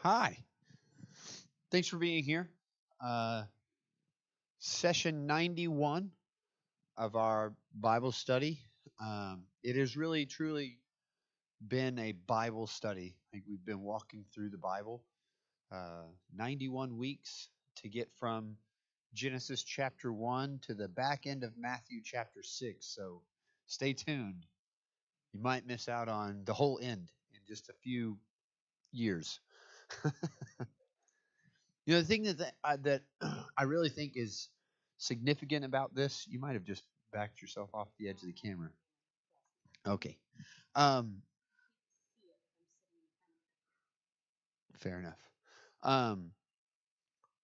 Hi. Thanks for being here. Uh, Session 91 of our Bible study. It has really, truly been a Bible study. Like we've been walking through the Bible, 91 weeks to get from Genesis chapter 1 to the back end of Matthew chapter 6. So stay tuned. You might miss out on the whole end in just a few years. The thing that I really think is significant about this, you might have just backed yourself off the edge of the camera. Okay. Um, Fair enough. Um,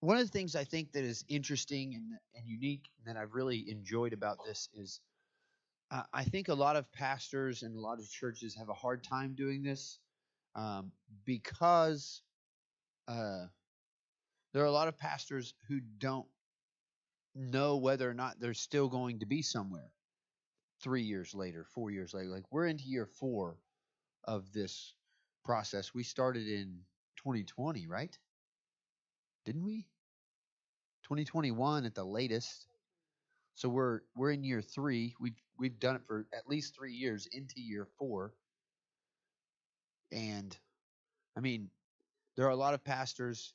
One of the things I think that is interesting and unique and that I've really enjoyed about this is I think a lot of pastors and a lot of churches have a hard time doing this because uh, there are a lot of pastors who don't know whether or not they're still going to be somewhere 3 years later, 4 years later. Like we're into year 4 of this process. We started in 2020, right? Didn't we? 2021 at the latest. So we're in year 3. We've done it for at least 3 years into year 4. And I mean, there are a lot of pastors.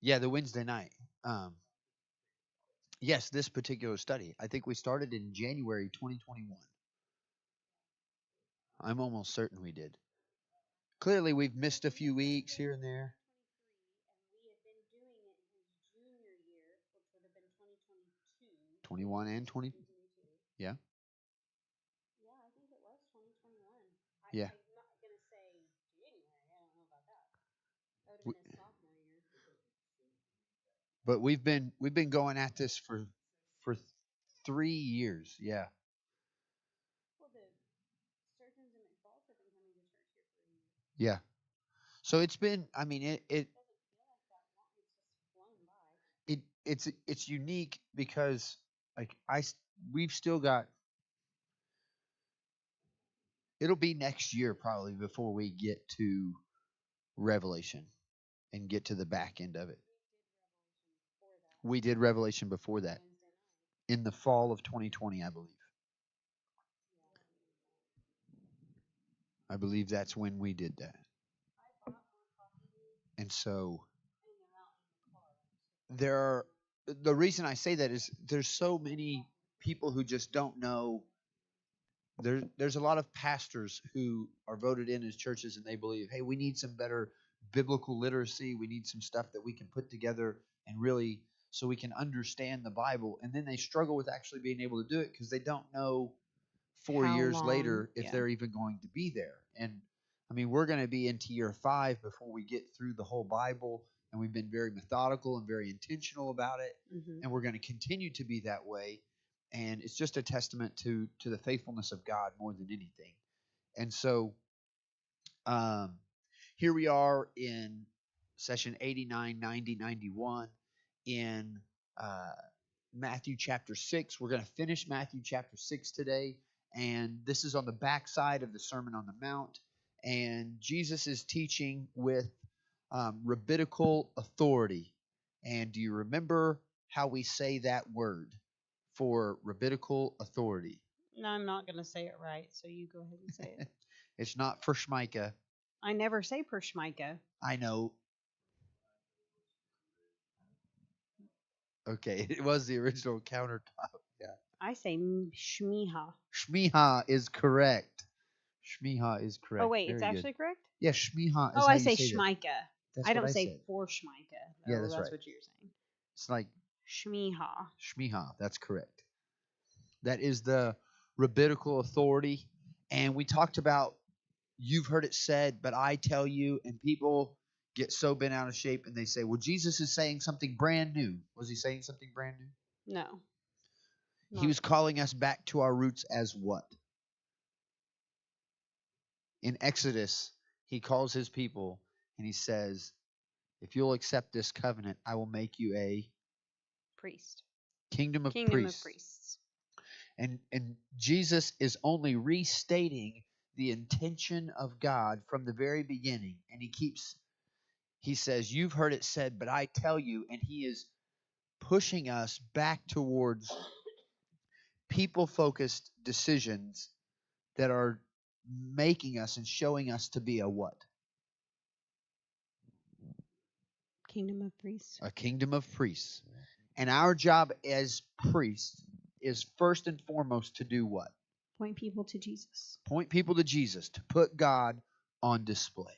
Yeah, the Wednesday night. Um, yes, this particular study. I think we started in January 2021. I'm almost certain we did. Clearly, we've missed a few weeks here and there. 21 and 20. Yeah. Yeah. We- But we've been going at this for 3 years. Yeah. Yeah. So it's been. I mean, it's unique because like we've still got. It'll be next year probably before we get to Revelation and get to the back end of it. We did Revelation before that in the fall of 2020, I believe. I believe that's when we did that. And so there are the reason I say that is there's so many people who just don't know. There's a lot of pastors who are voted in as churches and they believe, hey, we need some better biblical literacy. We need some stuff that we can put together and really so we can understand the Bible. And then they struggle with actually being able to do it because they don't know 4 years later if they're even going to be there. And I mean, we're going to be into year 5 before we get through the whole Bible. And we've been very methodical and very intentional about it. And we're going to continue to be that way. And it's just a testament to the faithfulness of God more than anything. And so um, here we are in session 89, 90, 91 in uh, Matthew chapter 6. We're going to finish Matthew chapter 6 today. And this is on the backside of the Sermon on the Mount. And Jesus is teaching with rabbinical authority. And do you remember how we say that word for rabbinical authority? No, I'm not going to say it right, so you go ahead and say it. It's not Pershmika. I never say Pershmika. I know. Okay, it was the original countertop. Yeah. I say Shmiha. Shmiha is correct. Shmiha is correct. Oh, wait, Very it's good. actually correct? Yeah, Shmiha is Oh, how I you say that. Shmika. That's I what don't say said. for Shmika. Yeah, Oh, that's right. what you're saying. It's like Shmiha. Shmiha. That's correct. That is the rabbinical authority. And we talked about, you've heard it said, but I tell you, and people get so bent out of shape and they say, well, Jesus is saying something brand new. Was he saying something brand new? No. He was calling us back to our roots as what? In Exodus, he calls his people and he says, if you'll accept this covenant, I will make you a priest. Kingdom of Kingdom priests. of priests. And Jesus is only restating the intention of God from the very beginning, and he keeps he says, you've heard it said, but I tell you, and he is pushing us back towards people-focused decisions that are making us and showing us to be a what? Kingdom of priests. A kingdom of priests. And our job as priests is first and foremost to do what? Point people to Jesus. Point people to Jesus, to put God on display.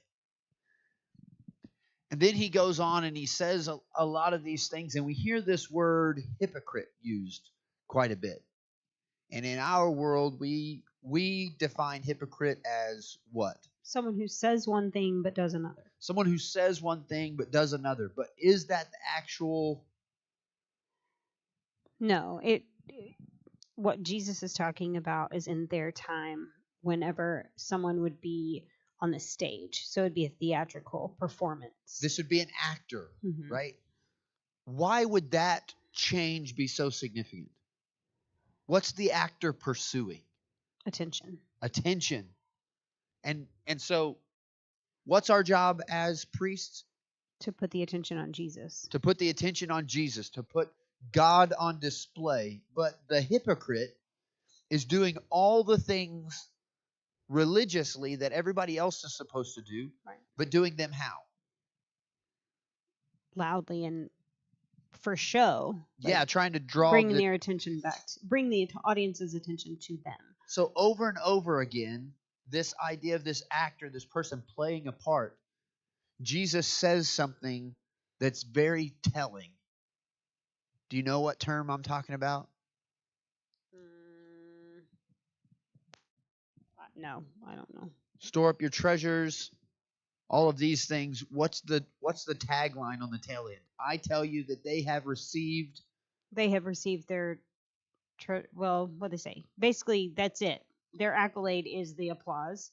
And then he goes on and he says a lot of these things, and we hear this word hypocrite used quite a bit. And in our world, we define hypocrite as what? Someone who says one thing but does another. Someone who says one thing but does another. But is that the actual? No, what Jesus is talking about is in their time, whenever someone would be on the stage. So it'd be a theatrical performance. This would be an actor, Mhm. right? Why would that change be so significant? What's the actor pursuing? Attention. Attention. And so what's our job as priests? To put the attention on Jesus. To put the attention on Jesus, to put God on display. But the hypocrite is doing all the things religiously that everybody else is supposed to do, Right. but doing them how? Loudly and for show. Yeah, trying to draw bring their attention back. Bring the audience's attention to them. So over and over again, this idea of this actor, this person playing a part, Jesus says something that's very telling. Do you know what term I'm talking about? No, I don't know. Store up your treasures. All of these things. What's the tagline on the tail end? I tell you that they have received. They have received their. What they say? Basically, that's it. Their accolade is the applause.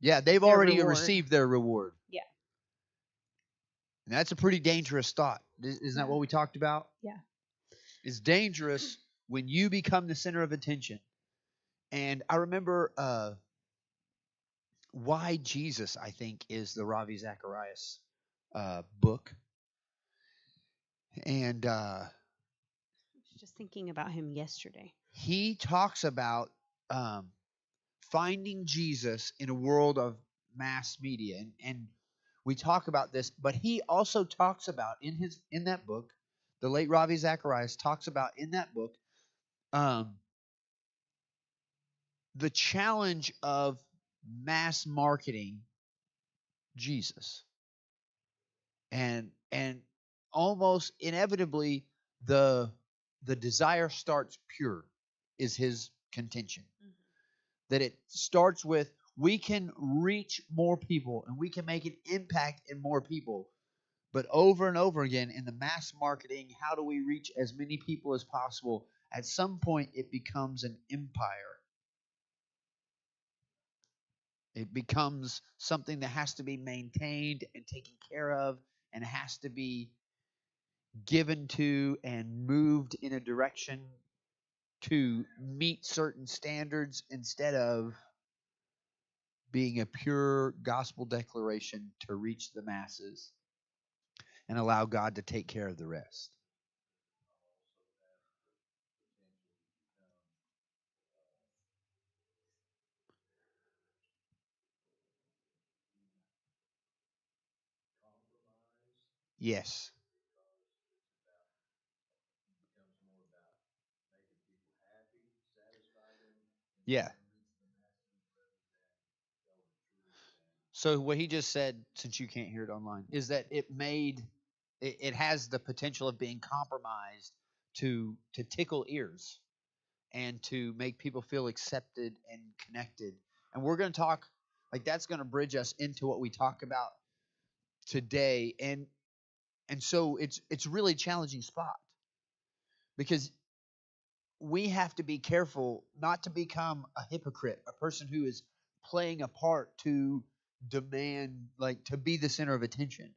Yeah, they've already received their reward. Yeah. And that's a pretty dangerous thought. Isn't that what we talked about? Yeah. It's dangerous when you become the center of attention. And I remember Why Jesus, I think, is the Ravi Zacharias book. And I was just thinking about him yesterday. He talks about finding Jesus in a world of mass media. And we talk about this, but he also talks about in that book, the late Ravi Zacharias talks about in that book the challenge of mass marketing Jesus. And almost inevitably the desire starts pure is his contention. Mm-hmm. That it starts with we can reach more people and we can make an impact in more people. But over and over again in the mass marketing, how do we reach as many people as possible? At some point it becomes an empire. It becomes something that has to be maintained and taken care of and has to be given to and moved in a direction to meet certain standards instead of being a pure gospel declaration to reach the masses and allow God to take care of the rest. Yes. Yeah. So what he just said, since you can't hear it online, is that it has the potential of being compromised to tickle ears and to make people feel accepted and connected. And we're going to talk, like that's going to bridge us into what we talk about today. And so it's really challenging spot because we have to be careful not to become a hypocrite, a person who is playing a part to demand, like to be the center of attention.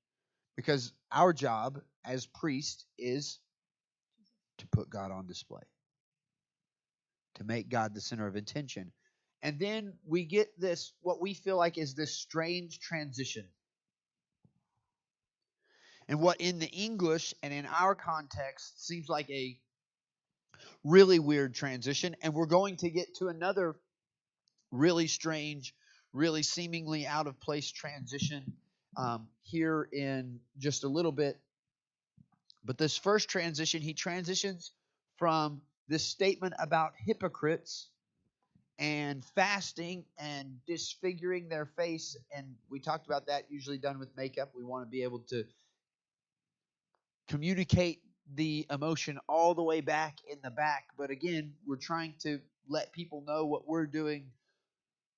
Because our job as priests is to put God on display, to make God the center of attention. And then we get this, what we feel like is this strange transition And what in the English and in our context seems like a really weird transition. And we're going to get to another really strange, really seemingly out of place transition here in just a little bit. But this first transition, he transitions from this statement about hypocrites and fasting and disfiguring their face. And we talked about that, usually done with makeup. We want to be able to communicate the emotion all the way back in the back. But again, we're trying to let people know what we're doing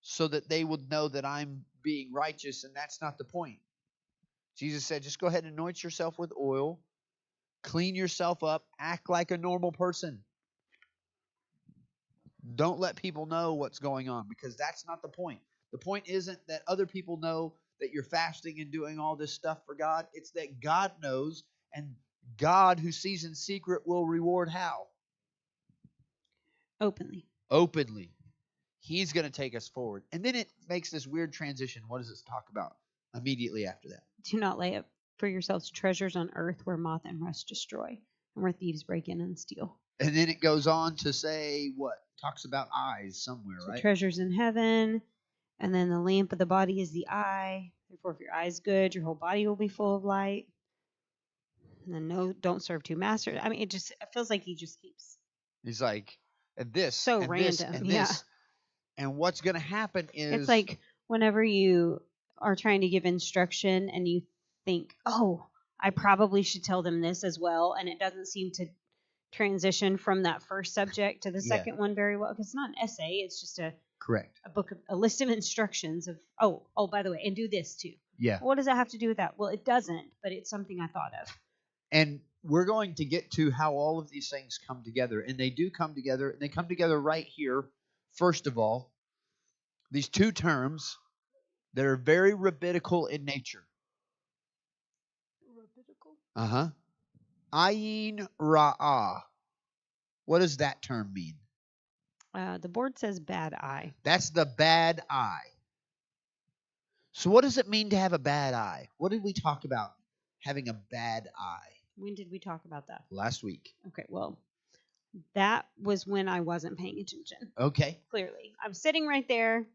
so that they would know that I'm being righteous, and that's not the point. Jesus said, just go ahead and anoint yourself with oil, clean yourself up, act like a normal person. Don't let people know what's going on, because that's not the point. The point isn't that other people know that you're fasting and doing all this stuff for God. It's that God knows, and God, who sees in secret, will reward how? Openly. Openly. He's going to take us forward. And then it makes this weird transition. What does this talk about immediately after that? Do not lay up for yourselves treasures on earth where moth and rust destroy, and where thieves break in and steal. And then it goes on to say what? Talks about eyes somewhere, So right? treasures in heaven, and then the lamp of the body is the eye. Therefore, if your eye is good, your whole body will be full of light. And then don't serve two masters. I mean, it feels like he just keeps. He's like, and this, so and random, this, and yeah. this. And what's going to happen is... It's like whenever you are trying to give instruction and you think, oh, I probably should tell them this as well, and it doesn't seem to transition from that first subject to the second one very well, because it's not an essay, it's just a book, a list of instructions of, oh, by the way, and do this too. Yeah. What does that have to do with that? Well, it doesn't, but it's something I thought of. And we're going to get to how all of these things come together, and they do come together, and they come together right here. First of all, these two terms that are very rabbinical in nature. Rabbinical? Ayin ra'ah. What does that term mean? The board says bad eye. That's the bad eye. So what does it mean to have a bad eye? What did we talk about having a bad eye? When did we talk about that? Last week. Okay, well, that was when I wasn't paying attention. Okay. Clearly. I'm sitting right there.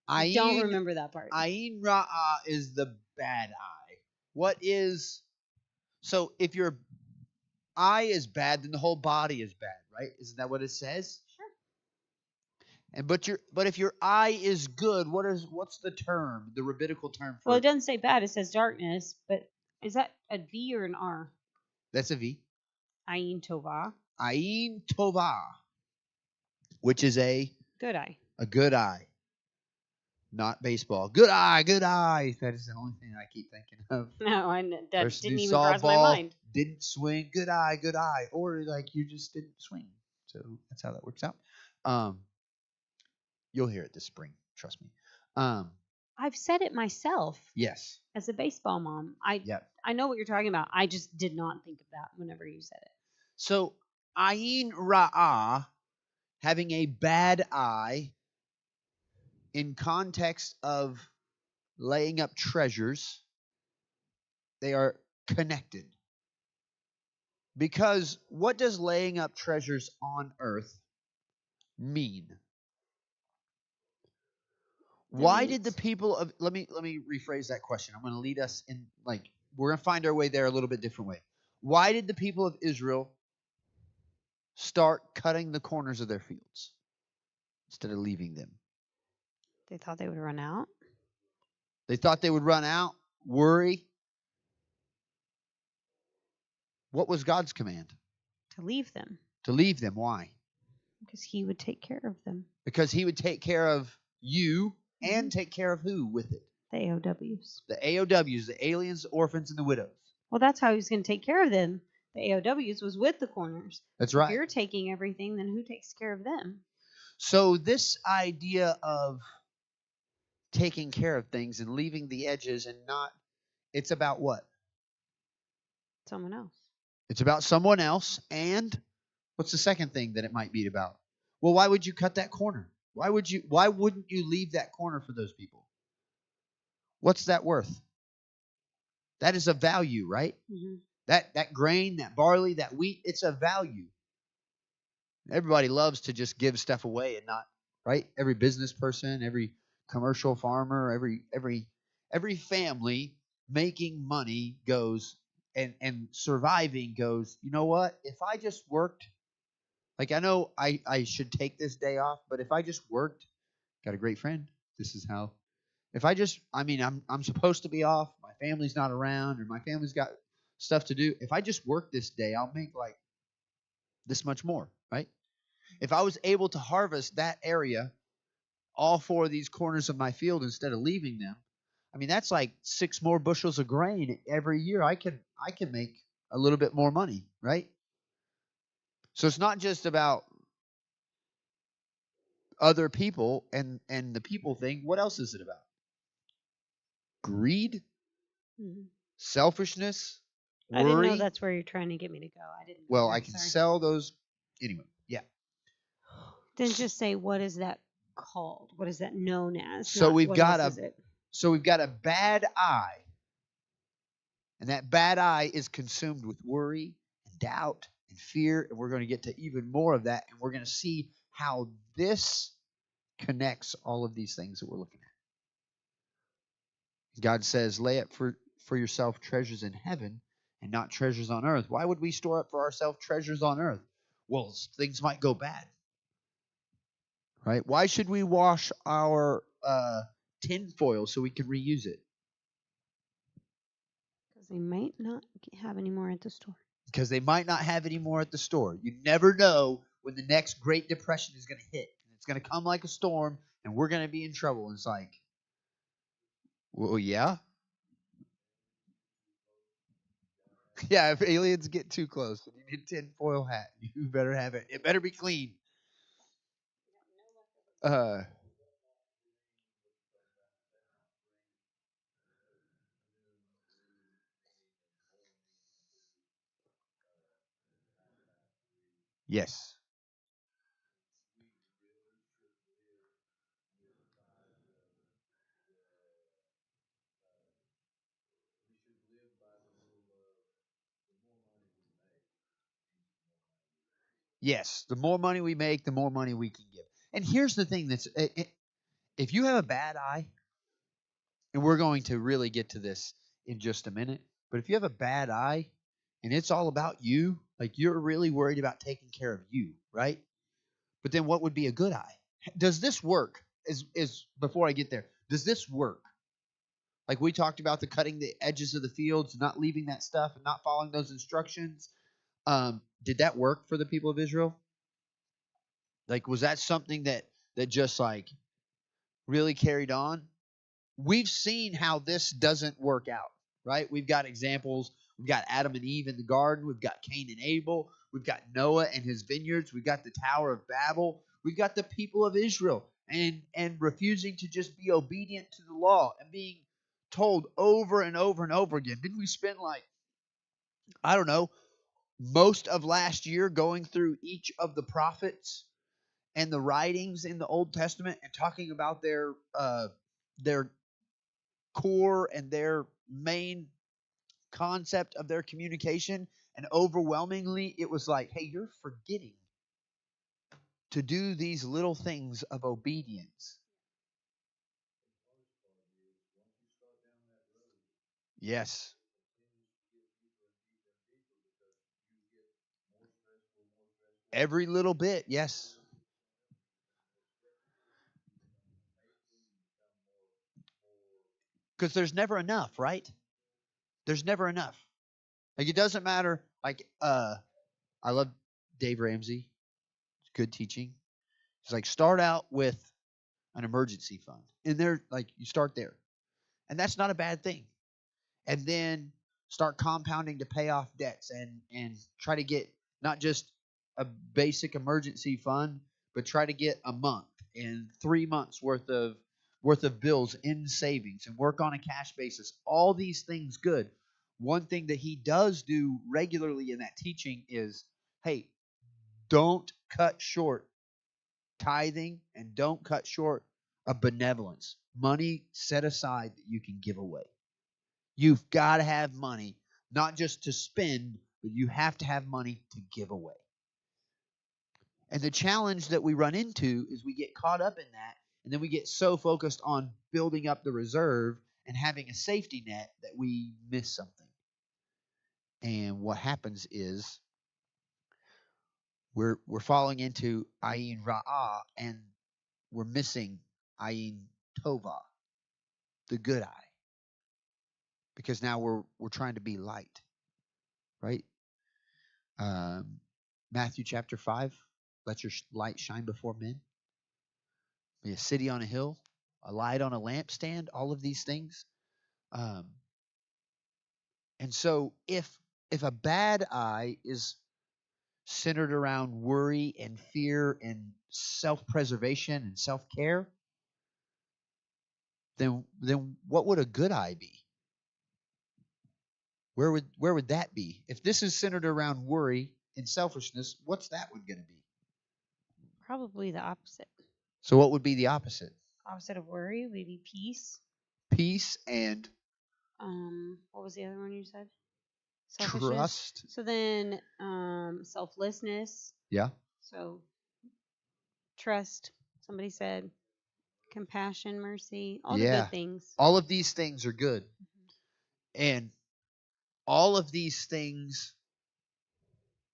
I don't remember that part. Ayin ra'ah is the bad eye. What is... So if your eye is bad, then the whole body is bad, right? Isn't that what it says? Sure. And but if your eye is good, what's the term, the rabbinical term for? Well, it doesn't say bad, it says darkness, but is that a V or an R? That's a V. Ayin Tovah. Ayin Tovah, which is a good eye. A good eye. Not baseball. Good eye, good eye. That is the only thing I keep thinking of. No, that Person didn't who even saw cross a my ball, mind. didn't swing. Good eye, good eye. Or like you just didn't swing. So that's how that works out. You'll hear it this spring. Trust me. I've said it myself. Yes. As a baseball mom. I know what you're talking about. I just did not think of that whenever you said it. So, ayin ra'ah, having a bad eye, in context of laying up treasures, they are connected. Because what does laying up treasures on earth mean? Why did the people of... Let me rephrase that question. I'm going to lead us in, we're going to find our way there a little bit different way. Why did the people of Israel start cutting the corners of their fields instead of leaving them? They thought they would run out. They thought they would run out, worry. What was God's command? To leave them. To leave them. Why? Because he would take care of them. Because he would take care of you and take care of who with it? The AOWs. The AOWs, the aliens, the orphans, and the widows. Well, that's how he was going to take care of them. The AOWs was with the corners. That's right. If you're taking everything, then who takes care of them? So this idea of taking care of things and leaving the edges and not... It's about what? Someone else. It's about someone else. And what's the second thing that it might be about? Well, why would you cut that corner? Why wouldn't you leave that corner for those people? What's that worth? That is a value, right? Mm-hmm. That grain, that barley, that wheat, it's a value. Everybody loves to just give stuff away and not, right? Every business person, every commercial farmer, every family making money goes and surviving goes, you know what? If I just worked, like I know I should take this day off, but if I just worked, got a great friend. This is how if I just I mean I'm supposed to be off, my family's not around or my family's got stuff to do. If I just work this day, I'll make like this much more, right? If I was able to harvest that area, all four of these corners of my field instead of leaving them, I mean that's like 6 more bushels of grain every year. I can make a little bit more money, right? So it's not just about other people and the people thing. What else is it about? Greed, Mm-hmm. selfishness, I didn't know worry. that's where you're trying to get me to go. I didn't know Well, that. I can Sorry. sell those anyway. Yeah. Then just say, what is that called? What is that known as? So Not we've what got else a is it? so we've got a bad eye, and that bad eye is consumed with worry and doubt and fear, and we're going to get to even more of that, and we're going to see how this connects all of these things that we're looking at. God says, "Lay up for yourself treasures in heaven and not treasures on earth." Why would we store up for ourselves treasures on earth? Well, things might go bad, right? Why should we wash our tin foil so we can reuse it? Because they might not have any more at the store. Because they might not have any more at the store. You never know when the next Great Depression is going to hit. It's going to come like a storm, and we're going to be in trouble. And it's like, well, yeah. Yeah, if aliens get too close and you need a tinfoil hat, you better have it. It better be clean. Uh, yes. Yes. The more money we make, the more money we can give. And here's the thing if you have a bad eye, and we're going to really get to this in just a minute. But if you have a bad eye and it's all about you, like you're really worried about taking care of you, right? But then what would be a good eye? Does this work? Is before I get there, does this work? Like we talked about the cutting the edges of the fields, not leaving that stuff and not following those instructions. Did that work for the people of Israel? Like was that something that just like really carried on? We've seen how this doesn't work out, right? We've got examples. We've got Adam and Eve in the garden. We've got Cain and Abel. We've got Noah and his vineyards. We've got the Tower of Babel. We've got the people of Israel and refusing to just be obedient to the law and being told over and over and over again. Didn't we spend like, I don't know, most of last year going through each of the prophets and the writings in the Old Testament and talking about their core and their main concept of their communication. And overwhelmingly, it was like, hey, you're forgetting to do these little things of obedience. Yes. Every little bit, yes. Because there's never enough, right? There's never enough. Like it doesn't matter. Like I love Dave Ramsey. Good teaching. He's like start out with an emergency fund, and there, like you start there, and that's not a bad thing. And then start compounding to pay off debts and try to get not just a basic emergency fund, but try to get a month and 3 months worth of bills in savings and work on a cash basis. All these things good. One thing that he does do regularly in that teaching is, hey, don't cut short tithing and don't cut short of benevolence. Money set aside that you can give away. You've got to have money, not just to spend, but you have to have money to give away. And the challenge that we run into is we get caught up in that, and then we get so focused on building up the reserve and having a safety net that we miss something. And what happens is we're falling into ayin ra'ah, and we're missing ayin tova, the good eye, because now we're trying to be light, right? Matthew chapter 5, let your light shine before men. Be a city on a hill, a light on a lampstand, all of these things. And so if a bad eye is centered around worry and fear and self-preservation and self-care, then what would a good eye be? Where would that be? If this is centered around worry and selfishness, what's that one going to be? Probably the opposite. So what would be the opposite? Opposite of worry would be peace. Peace and what was the other one you said? Trust. So then selflessness. Yeah. So trust, somebody said, compassion, mercy, all the good things. All of these things are good. Mm-hmm. And all of these things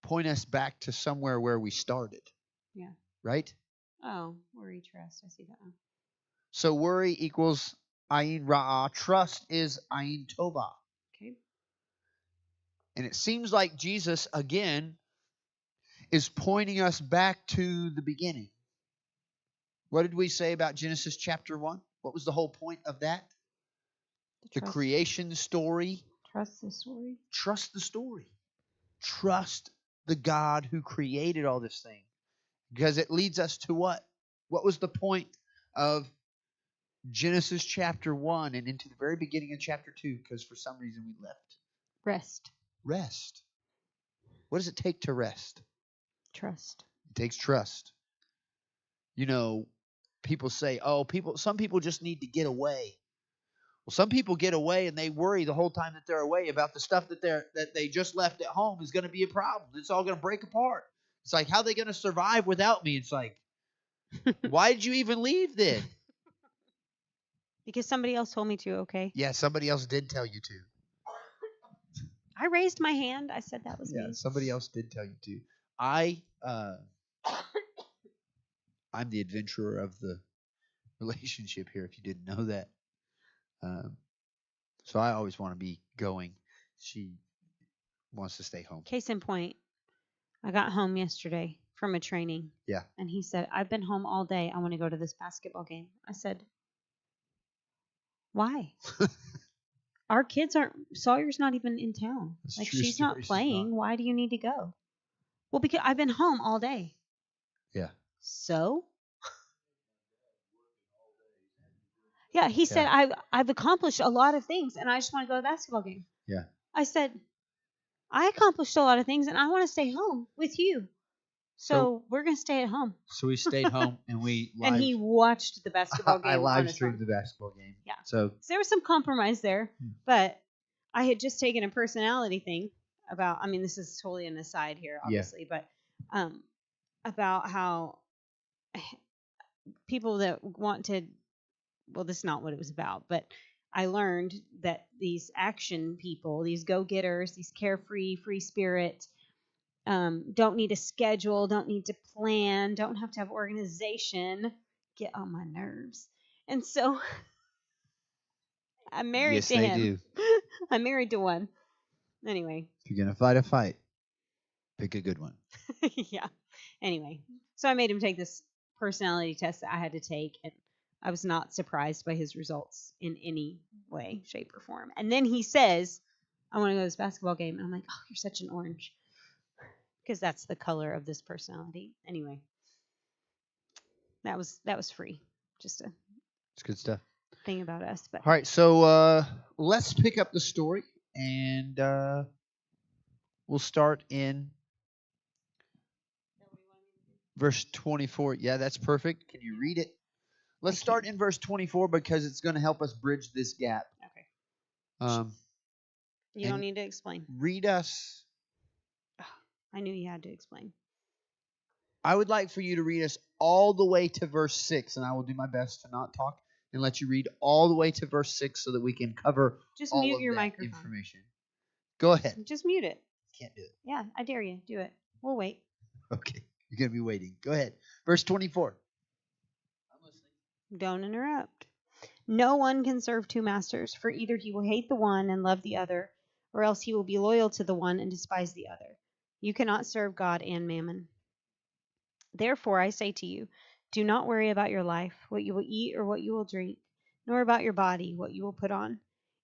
point us back to somewhere where we started. Yeah. Right? Oh, worry, trust. I see that one. So worry equals ayin ra'ah. Trust is ayin tova. Okay. And it seems like Jesus, again, is pointing us back to the beginning. What did we say about Genesis chapter 1? What was the whole point of that? The creation story. Trust the story. Trust the story. Trust the God who created all this thing. Because it leads us to what? What was the point of Genesis chapter 1 and into the very beginning of chapter 2? Because for some reason we left. Rest. Rest. What does it take to rest? Trust. It takes trust. You know, people say, some people just need to get away. Well, some people get away and they worry the whole time that they're away about the stuff that they just left at home is going to be a problem. It's all going to break apart. It's like, how are they going to survive without me? It's like, why did you even leave then? Because somebody else told me to, okay? Yeah, somebody else did tell you to. I raised my hand. I said that was me. Yeah, somebody else did tell you to. I'm the adventurer of the relationship here, if you didn't know that. So I always want to be going. She wants to stay home. Case in point, I got home yesterday from a training. Yeah. And he said, I've been home all day. I want to go to this basketball game. I said, why? Our kids aren't, Sawyer's not even in town. That's like, true she's story. not playing. Why do you need to go? Well, because I've been home all day. Yeah. So? Yeah, he said, I've accomplished a lot of things, and I just want to go to the basketball game. Yeah. I said, I accomplished a lot of things, and I want to stay home with you. So we're going to stay at home. So we stayed home, and and he watched the basketball game. I live streamed the basketball game. Yeah. So there was some compromise there, but I had just taken a personality thing about, I mean, this is totally an aside here, obviously, but about how people that want to, well, this is not what it was about, but I learned that these action people, these go-getters, these carefree, free spirit, don't need a schedule, don't need to plan, don't have to have organization, get on my nerves. And so I'm married to him. Yes, they do. I'm married to one. Anyway. If you're going to fight a fight, pick a good one. Yeah. Anyway. So I made him take this personality test that I had to take, and I was not surprised by his results in any way, shape, or form. And then he says, I want to go to this basketball game. And I'm like, oh, you're such an orange. Because that's the color of this personality. Anyway. That was free. Just it's good stuff. Thing about us. But. All right, so let's pick up the story, and we'll start in verse 24. Yeah, that's perfect. Can you read it? Let's start in verse 24 because it's going to help us bridge this gap. Okay. You don't need to explain. Read us. I knew you had to explain. I would like for you to read us all the way to verse 6, and I will do my best to not talk and let you read all the way to verse 6 so that we can cover Just all mute of your that microphone. information. Go ahead. Just mute it. Can't do it. Yeah, I dare you. Do it. We'll wait. Okay. You're going to be waiting. Go ahead. Verse 24. I'm listening. Don't interrupt. No one can serve two masters, for either he will hate the one and love the other, or else he will be loyal to the one and despise the other. You cannot serve God and mammon. Therefore, I say to you, do not worry about your life, what you will eat or what you will drink, nor about your body, what you will put on.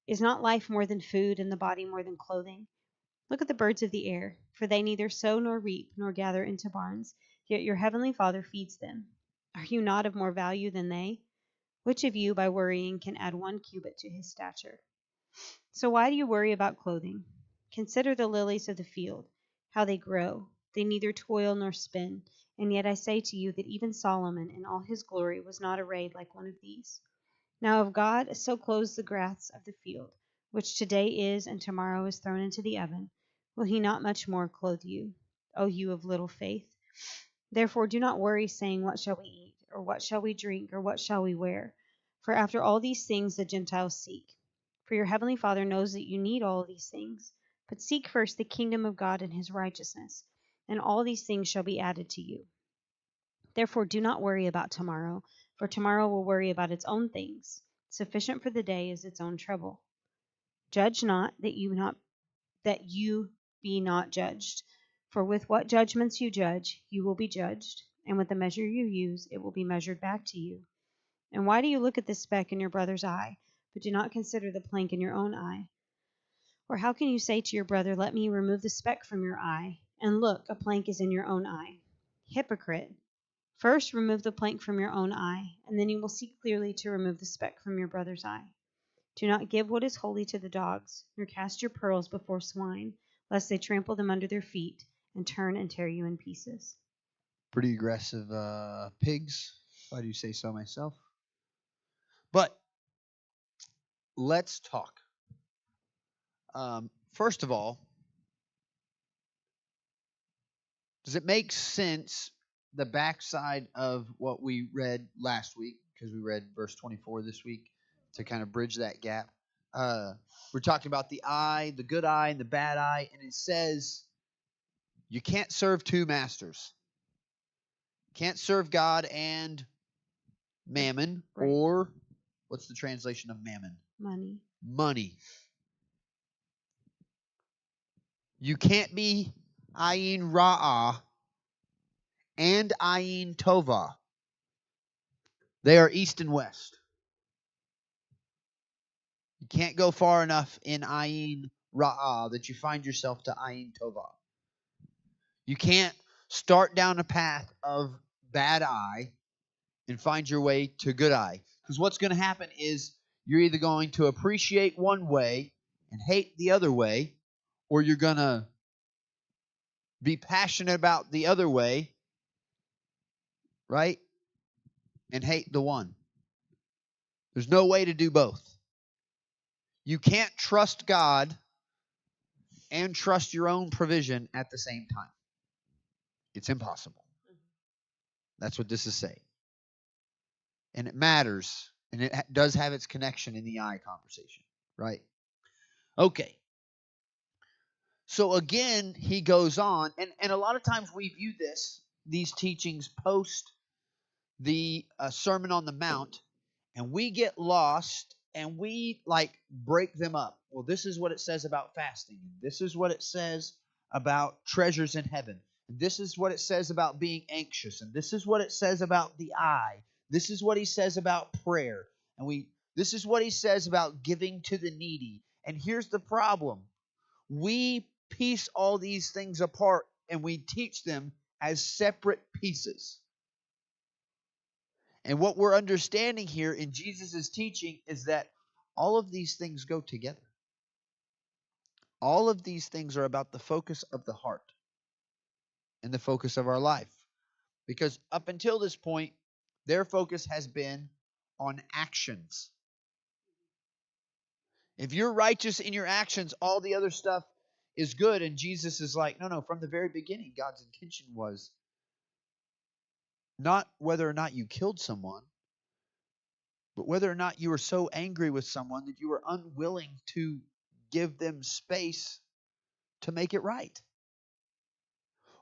Is not life more than food, and the body more than clothing? Look at the birds of the air, for they neither sow nor reap nor gather into barns, yet your heavenly Father feeds them. Are you not of more value than they? Which of you, by worrying, can add 1 cubit to his stature? So why do you worry about clothing? Consider the lilies of the field, how they grow. They neither toil nor spin. And yet I say to you that even Solomon in all his glory was not arrayed like one of these. Now if God so clothes the grass of the field, which today is and tomorrow is thrown into the oven, will he not much more clothe you, O you of little faith? Therefore do not worry, saying, what shall we eat, or what shall we drink, or what shall we wear? For after all these things the Gentiles seek. For your heavenly Father knows that you need all these things. But seek first the kingdom of God and his righteousness, and all these things shall be added to you. Therefore do not worry about tomorrow, for tomorrow will worry about its own things. Sufficient for the day is its own trouble. Judge not, that you be not judged. For with what judgments you judge, you will be judged, and with the measure you use, it will be measured back to you. And why do you look at the speck in your brother's eye, but do not consider the plank in your own eye? Or how can you say to your brother, let me remove the speck from your eye, and look, a plank is in your own eye? Hypocrite! First remove the plank from your own eye, and then you will see clearly to remove the speck from your brother's eye. Do not give what is holy to the dogs, nor cast your pearls before swine, lest they trample them under their feet, and turn and tear you in pieces. Pretty aggressive pigs, if I do say so myself. But let's talk. First of all, does it make sense, the backside of what we read last week, because we read verse 24 this week, to kind of bridge that gap? We're talking about the eye, the good eye and the bad eye, and it says you can't serve two masters. Can't serve God and mammon, Right. or what's the translation of mammon? Money. You can't be ayin ra'ah and ayin tova. They are east and west. You can't go far enough in ayin ra'ah that you find yourself to ayin tova. You can't start down a path of bad eye and find your way to good eye. Because what's going to happen is you're either going to appreciate one way and hate the other way, or you're going to be passionate about the other way, right? And hate the one. There's no way to do both. You can't trust God and trust your own provision at the same time. It's impossible. That's what this is saying. And it matters, and it does have its connection in the eye conversation, right? Okay. So again, he goes on, and a lot of times we view these teachings post the Sermon on the Mount, and we get lost and we like break them up. Well, this is what it says about fasting. This is what it says about treasures in heaven. This is what it says about being anxious, and this is what it says about the eye. This is what he says about prayer, and this is what he says about giving to the needy. And here's the problem. We piece all these things apart and we teach them as separate pieces. And what we're understanding here in Jesus' teaching is that all of these things go together. All of these things are about the focus of the heart and the focus of our life. Because up until this point, their focus has been on actions. If you're righteous in your actions, all the other stuff is good. And Jesus is like, no, from the very beginning, God's intention was not whether or not you killed someone, but whether or not you were so angry with someone that you were unwilling to give them space to make it right.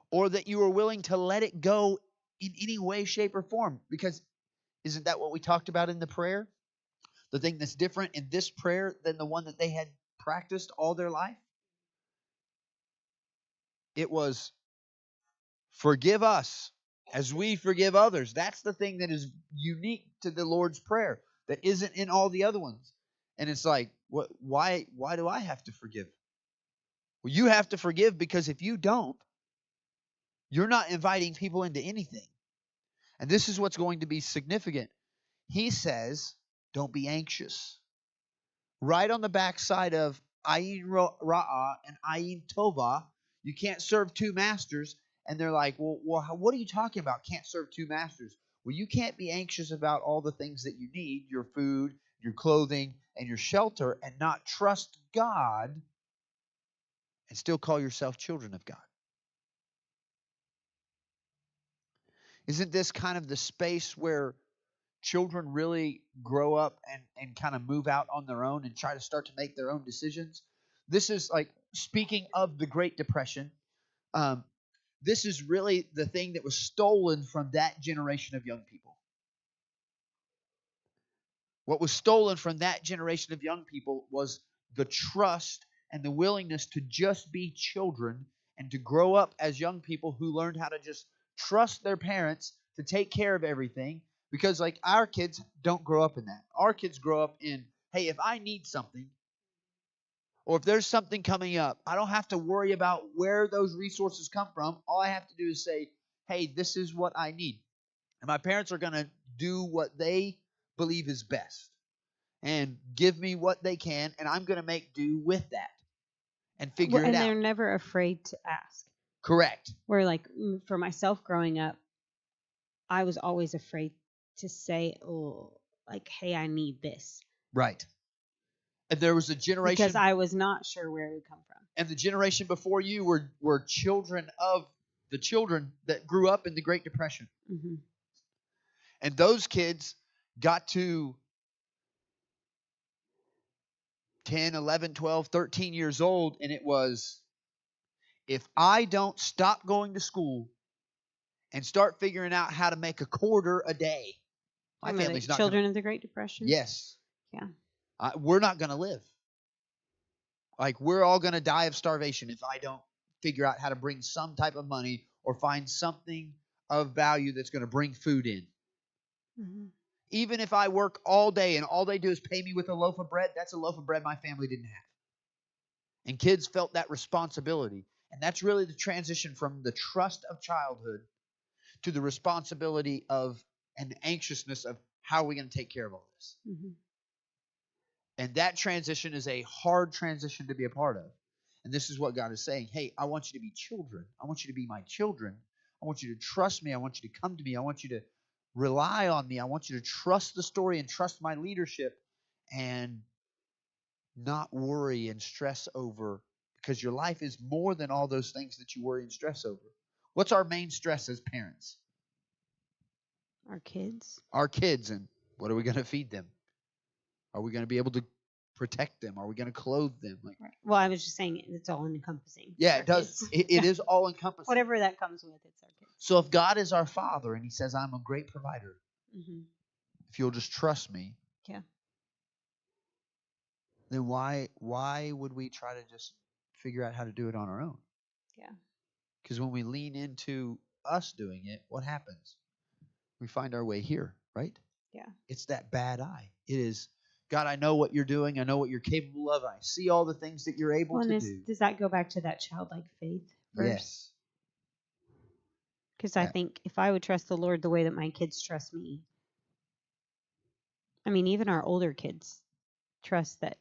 Or that you were willing to let it go in any way, shape, or form. Because isn't that what we talked about in the prayer? The thing that's different in this prayer than the one that they had practiced all their life? It was, forgive us as we forgive others. That's the thing that is unique to the Lord's Prayer that isn't in all the other ones. And it's like, why do I have to forgive? Well, you have to forgive because if you don't, you're not inviting people into anything. And this is what's going to be significant. He says, don't be anxious. Right on the back side of Ayin Ra'ah and Ayin Tova, you can't serve two masters. And they're like, well, what are you talking about? Can't serve two masters. Well, you can't be anxious about all the things that you need, your food, your clothing, and your shelter, and not trust God and still call yourself children of God. Isn't this kind of the space where children really grow up and kind of move out on their own and try to start to make their own decisions? This is like, speaking of the Great Depression, this is really the thing that was stolen from that generation of young people. What was stolen from that generation of young people was the trust and the willingness to just be children and to grow up as young people who learned how to just trust their parents to take care of everything. Because like, our kids don't grow up in that. Our kids grow up in, hey, if I need something, or if there's something coming up, I don't have to worry about where those resources come from. All I have to do is say, hey, this is what I need. And my parents are going to do what they believe is best and give me what they can, and I'm going to make do with that and figure it And out. they're never afraid to ask. Correct. Where, like, for myself growing up, I was always afraid to say, oh, like, hey, I need this. Right. And there was a generation, because I was not sure where it would come from. And the generation before you were children of the children that grew up in the Great Depression. Mm-hmm. And those kids got to 10, 11, 12, 13 years old, and it was, if I don't stop going to school and start figuring out how to make a quarter a day, my family's not children of the Great Depression? Yes. Yeah. We're not going to live. Like, we're all going to die of starvation if I don't figure out how to bring some type of money or find something of value that's going to bring food in. Mm-hmm. Even if I work all day and all they do is pay me with a loaf of bread, that's a loaf of bread my family didn't have. And kids felt that responsibility. And that's really the transition from the trust of childhood to the responsibility of and anxiousness of, how are we going to take care of all this? Mm-hmm. And that transition is a hard transition to be a part of. And this is what God is saying. Hey, I want you to be children. I want you to be my children. I want you to trust me. I want you to come to me. I want you to rely on me. I want you to trust the story and trust my leadership and not worry and stress over, because your life is more than all those things that you worry and stress over. What's our main stress as parents? Our kids. Our kids. And what are we going to feed them? Are we going to be able to protect them? Are we going to clothe them? Like, right. Well, I was just saying it's all encompassing. Yeah, it does. It is all encompassing. Whatever that comes with, it's our kids. So if God is our Father and He says, I'm a great provider, mm-hmm. if you'll just trust me, yeah, then why would we try to just figure out how to do it on our own? Yeah. Because when we lean into us doing it, what happens? We find our way here, right? Yeah. It's that bad eye. It is, God, I know what you're doing. I know what you're capable of. I see all the things that you're able to do. Does that go back to that childlike faith verse? Yes. Because I think if I would trust the Lord the way that my kids trust me, I mean, even our older kids trust that.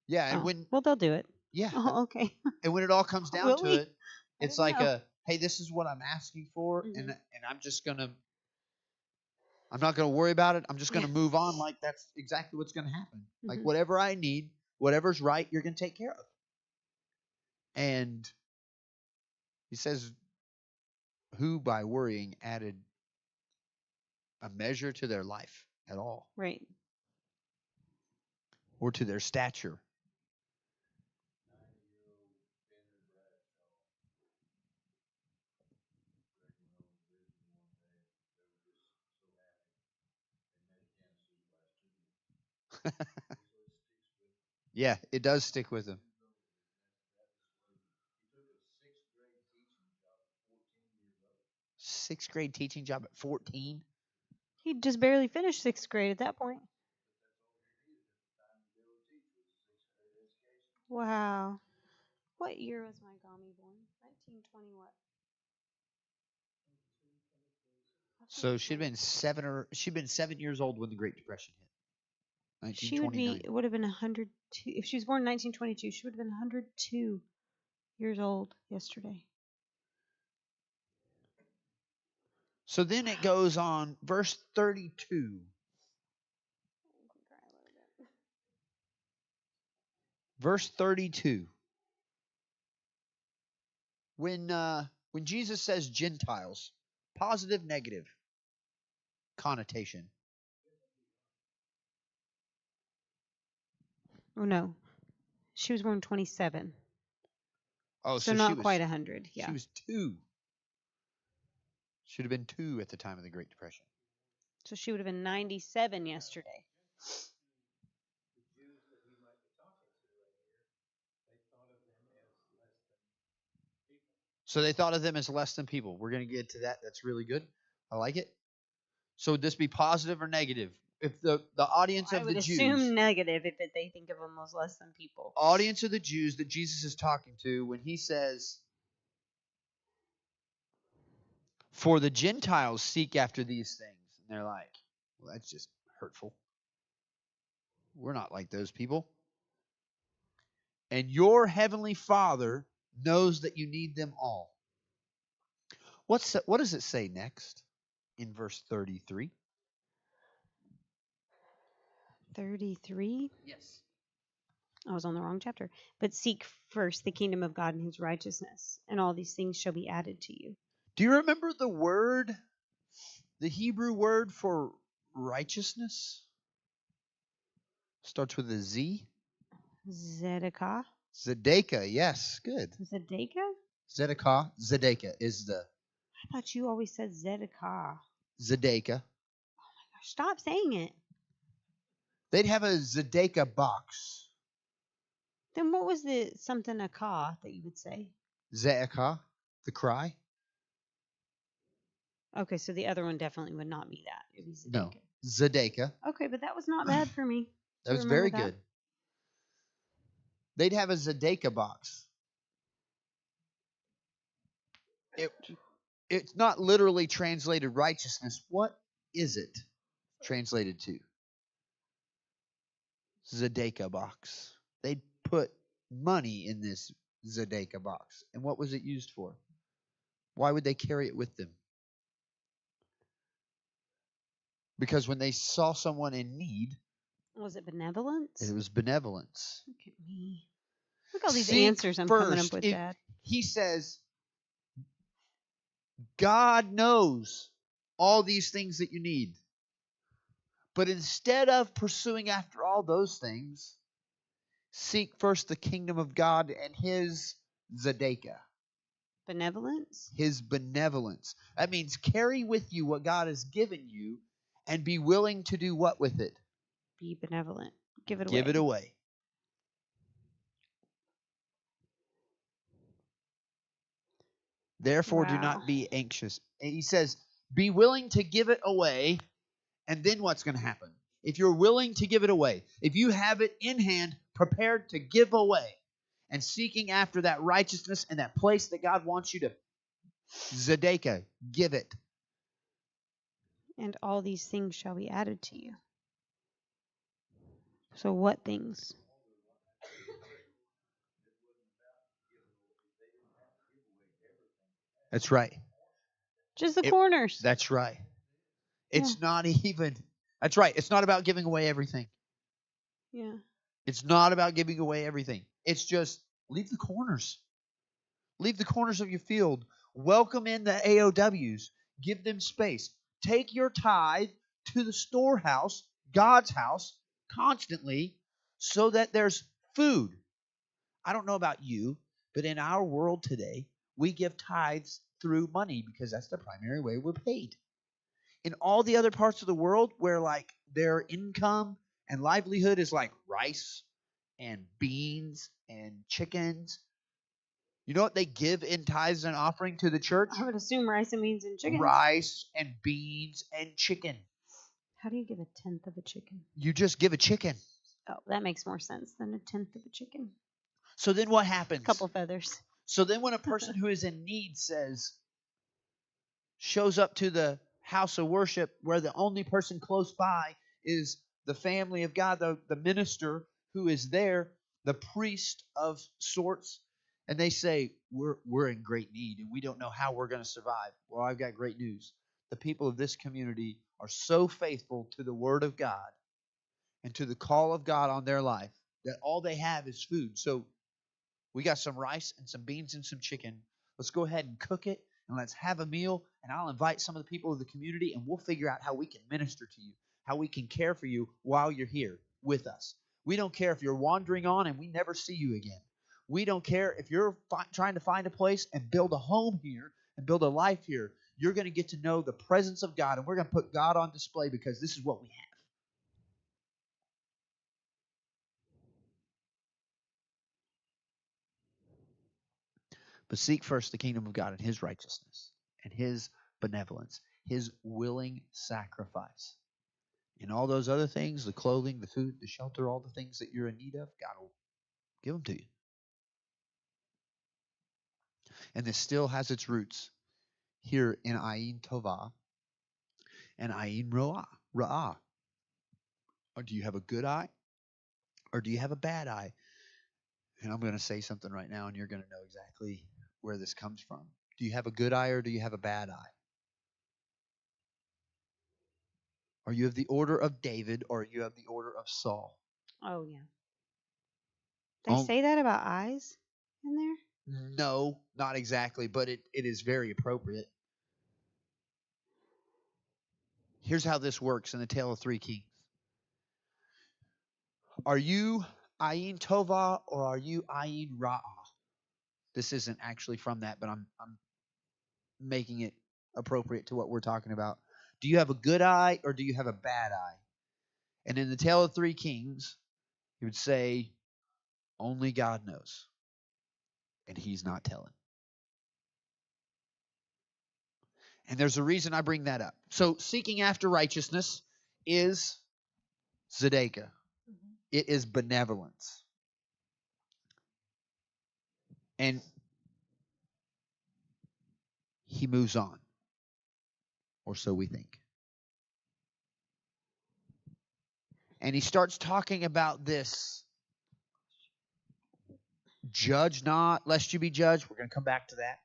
Yeah, and well, they'll do it. Yeah. Oh, okay. And when it all comes down to it, it's like know. hey, this is what I'm asking for, mm-hmm. and I'm just gonna I'm not going to worry about it. I'm just going to Yeah. move on like that's exactly what's going to happen. Like Mhm. whatever I need, whatever's right, you're going to take care of. And he says, who by worrying added a measure to their life at all Right. or to their stature? Yeah, it does stick with them. Sixth grade teaching job at 14? He just barely finished 6th grade at that point. Wow. What year was my Gami born? 1920 what? So she'd been 7 years old when the Great Depression hit. She would 1929. have been 102 if she was born in 1922. She would have been 102 years old yesterday. So then it goes on, verse 32. Verse 32. When Jesus says Gentiles, positive, negative connotation. Oh no, she was born 27. Oh, so she not was quite 100. Yeah. She was 2. Should have been 2 at the time of the Great Depression. So she would have been 97 yesterday. So they thought of them as less than people. We're going to get to that. That's really good. I like it. So would this be positive or negative? If the audience of the Jews, I would assume negative if they think of them as less than people. Audience of the Jews that Jesus is talking to, when he says, for the Gentiles seek after these things. And they're like, well, that's just hurtful. We're not like those people. And your heavenly Father knows that you need them all. What does it say next in verse 33? 33? Yes. I was on the wrong chapter. But seek first the kingdom of God and his righteousness, and all these things shall be added to you. Do you remember the word, the Hebrew word for righteousness? Starts with a Z. Zedekah? Zedekah, yes, good. Zedekah? Zedekah is the I thought you always said Zedekah. Zedekah. Stop saying it. They'd have a Zedekah box. Then what was the something akah that you would say? Ze'ekah, the cry. Okay, so the other one definitely would not be that. It would be Zedekah. No, Zedekah. Okay, but that was not bad for me. That was very good. They'd have a Zedekah box. It's not literally translated righteousness. What is it translated to? Zedekah box. They'd put money in this Zedekah box. And what was it used for? Why would they carry it with them? Because when they saw someone in need, was it benevolence? it was benevolence. Look at me. Look at all these Seek answers I'm coming up first. with, Dad. He says, God knows all these things that you need. But instead of pursuing after all those things, seek first the kingdom of God and his Zedekah. Benevolence? His benevolence. That means carry with you what God has given you and be willing to do what with it? Be benevolent. Give it away. Give it away. Therefore, do not be anxious. And he says, be willing to give it away, and then what's going to happen? If you're willing to give it away, if you have it in hand, prepared to give away, and seeking after that righteousness and that place that God wants you to, Zedekah, give it. And all these things shall be added to you. So what things? That's right. Just the corners. That's right. It's not even, that's right. It's not about giving away everything. Yeah. It's not about giving away everything. It's just leave the corners. Leave the corners of your field. Welcome in the AOWs. Give them space. Take your tithe to the storehouse, God's house, constantly so that there's food. I don't know about you, but in our world today, we give tithes through money because that's the primary way we're paid. In all the other parts of the world where like their income and livelihood is like rice and beans and chickens, you know what they give in tithes and offering to the church? I would assume rice and beans and chicken. Rice and beans and chicken. How do you give a tenth of a chicken? You just give a chicken. Oh, that makes more sense than a tenth of a chicken. So then what happens? A couple feathers. So then when a person who is in need shows up to the house of worship where the only person close by is the family of God, the minister who is there, the priest of sorts, and they say, we're in great need and we don't know how we're going to survive. Well, I've got great news. The people of this community are so faithful to the word of God and to the call of God on their life that all they have is food. So we got some rice and some beans and some chicken. Let's go ahead and cook it and let's have a meal. And I'll invite some of the people of the community and we'll figure out how we can minister to you, how we can care for you while you're here with us. We don't care if you're wandering on and we never see you again. We don't care if you're trying to find a place and build a home here and build a life here. You're going to get to know the presence of God, and we're going to put God on display because this is what we have. But seek first the kingdom of God and His righteousness and His benevolence, His willing sacrifice. And all those other things, the clothing, the food, the shelter, all the things that you're in need of, God will give them to you. And this still has its roots here in Ayin Tovah and Ayin Ra'ah. Or do you have a good eye? Or do you have a bad eye? And I'm going to say something right now, and you're going to know exactly where this comes from. Do you have a good eye or do you have a bad eye? Are you of the order of David or are you of the order of Saul? Oh, yeah. They say that about eyes in there? No, not exactly, but it is very appropriate. Here's how this works in the Tale of Three Kings. Are you Ayin Tovah or are you Ayin Ra'ah? This isn't actually from that, but I'm making it appropriate to what we're talking about. Do you have a good eye or do you have a bad eye? And in the Tale of Three Kings, he would say, only God knows. And he's not telling. And there's a reason I bring that up. So seeking after righteousness is tzedakah. Mm-hmm. It is benevolence. And he moves on. Or so we think. And he starts talking about this. Judge not, lest you be judged. We're going to come back to that.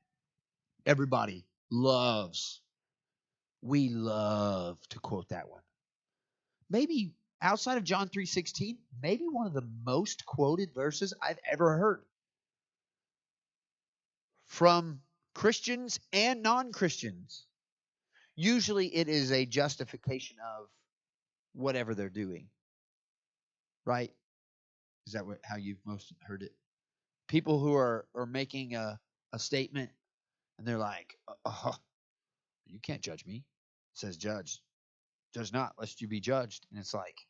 Everybody loves. We love to quote that one. Maybe outside of John 3:16, maybe one of the most quoted verses I've ever heard. From Christians and non-Christians. Usually it is a justification of whatever they're doing. Right? Is that how you've most heard it? People who are making a statement and they're like, you can't judge me. It says judge. Judge not, lest you be judged. And it's like,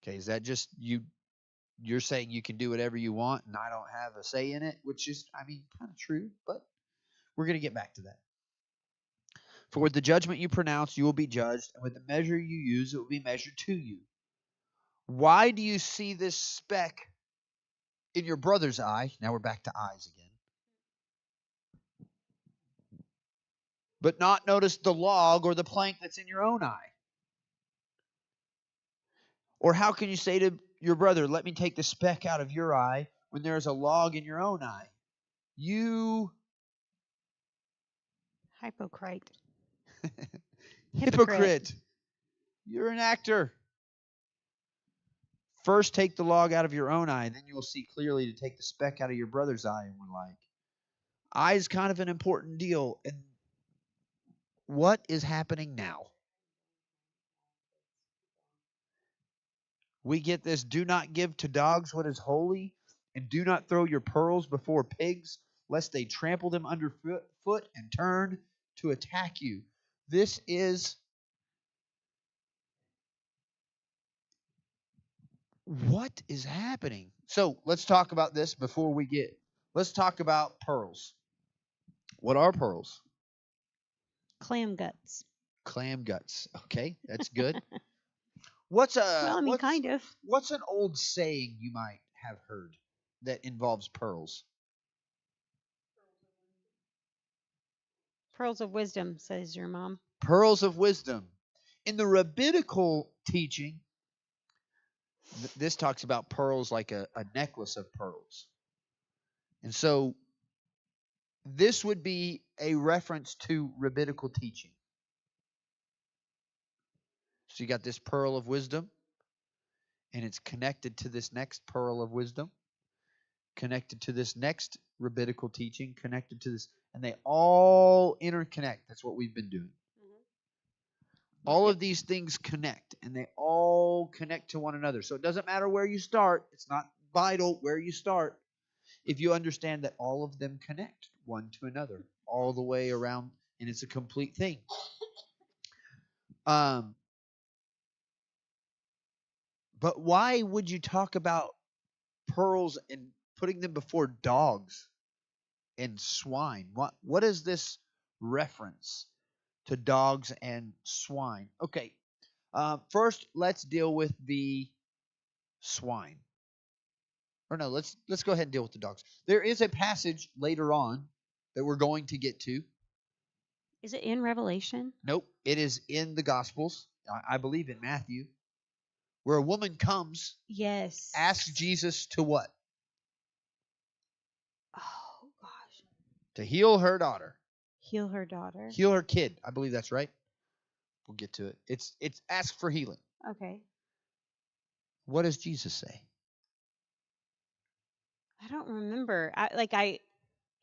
okay, is that just you're saying you can do whatever you want and I don't have a say in it? Which is, kind of true, but we're going to get back to that. For with the judgment you pronounce, you will be judged, and with the measure you use, it will be measured to you. Why do you see this speck in your brother's eye? Now we're back to eyes again. But not notice the log or the plank that's in your own eye? Or how can you say to your brother, let me take the speck out of your eye when there is a log in your own eye? You hypocrite. Hypocrite. You're an actor. First take the log out of your own eye, then you will see clearly to take the speck out of your brother's eye. And we're like, eye is kind of an important deal. And what is happening now? We get this: do not give to dogs what is holy, and do not throw your pearls before pigs, lest they trample them underfoot and turn to attack you. This is what is happening. So let's talk about this before we get. Let's talk about pearls. What are pearls? Clam guts. Clam guts. Okay, that's good. What's kind of. What's an old saying you might have heard that involves pearls? Pearls of wisdom, says your mom. Pearls of wisdom. In the rabbinical teaching, this talks about pearls like a necklace of pearls. And so this would be a reference to rabbinical teaching. So you got this pearl of wisdom, and it's connected to this next pearl of wisdom, connected to this next rabbinical teaching, connected to this, and they all interconnect. That's what we've been doing. All of these things connect, and they all connect to one another. So it doesn't matter where you start. It's not vital where you start if you understand that all of them connect one to another all the way around, and it's a complete thing. But why would you talk about pearls and putting them before dogs and swine? What is this reference to dogs and swine? Okay, first let's deal with the swine. Or no, let's go ahead and deal with the dogs. There is a passage later on that we're going to get to. Is it in Revelation? Nope, it is in the Gospels. I believe in Matthew, where a woman comes, yes, asks Jesus to what? Oh gosh. To heal her daughter. Heal her daughter. Heal her kid. I believe that's right. We'll get to it. It's ask for healing. Okay. What does Jesus say? I don't remember.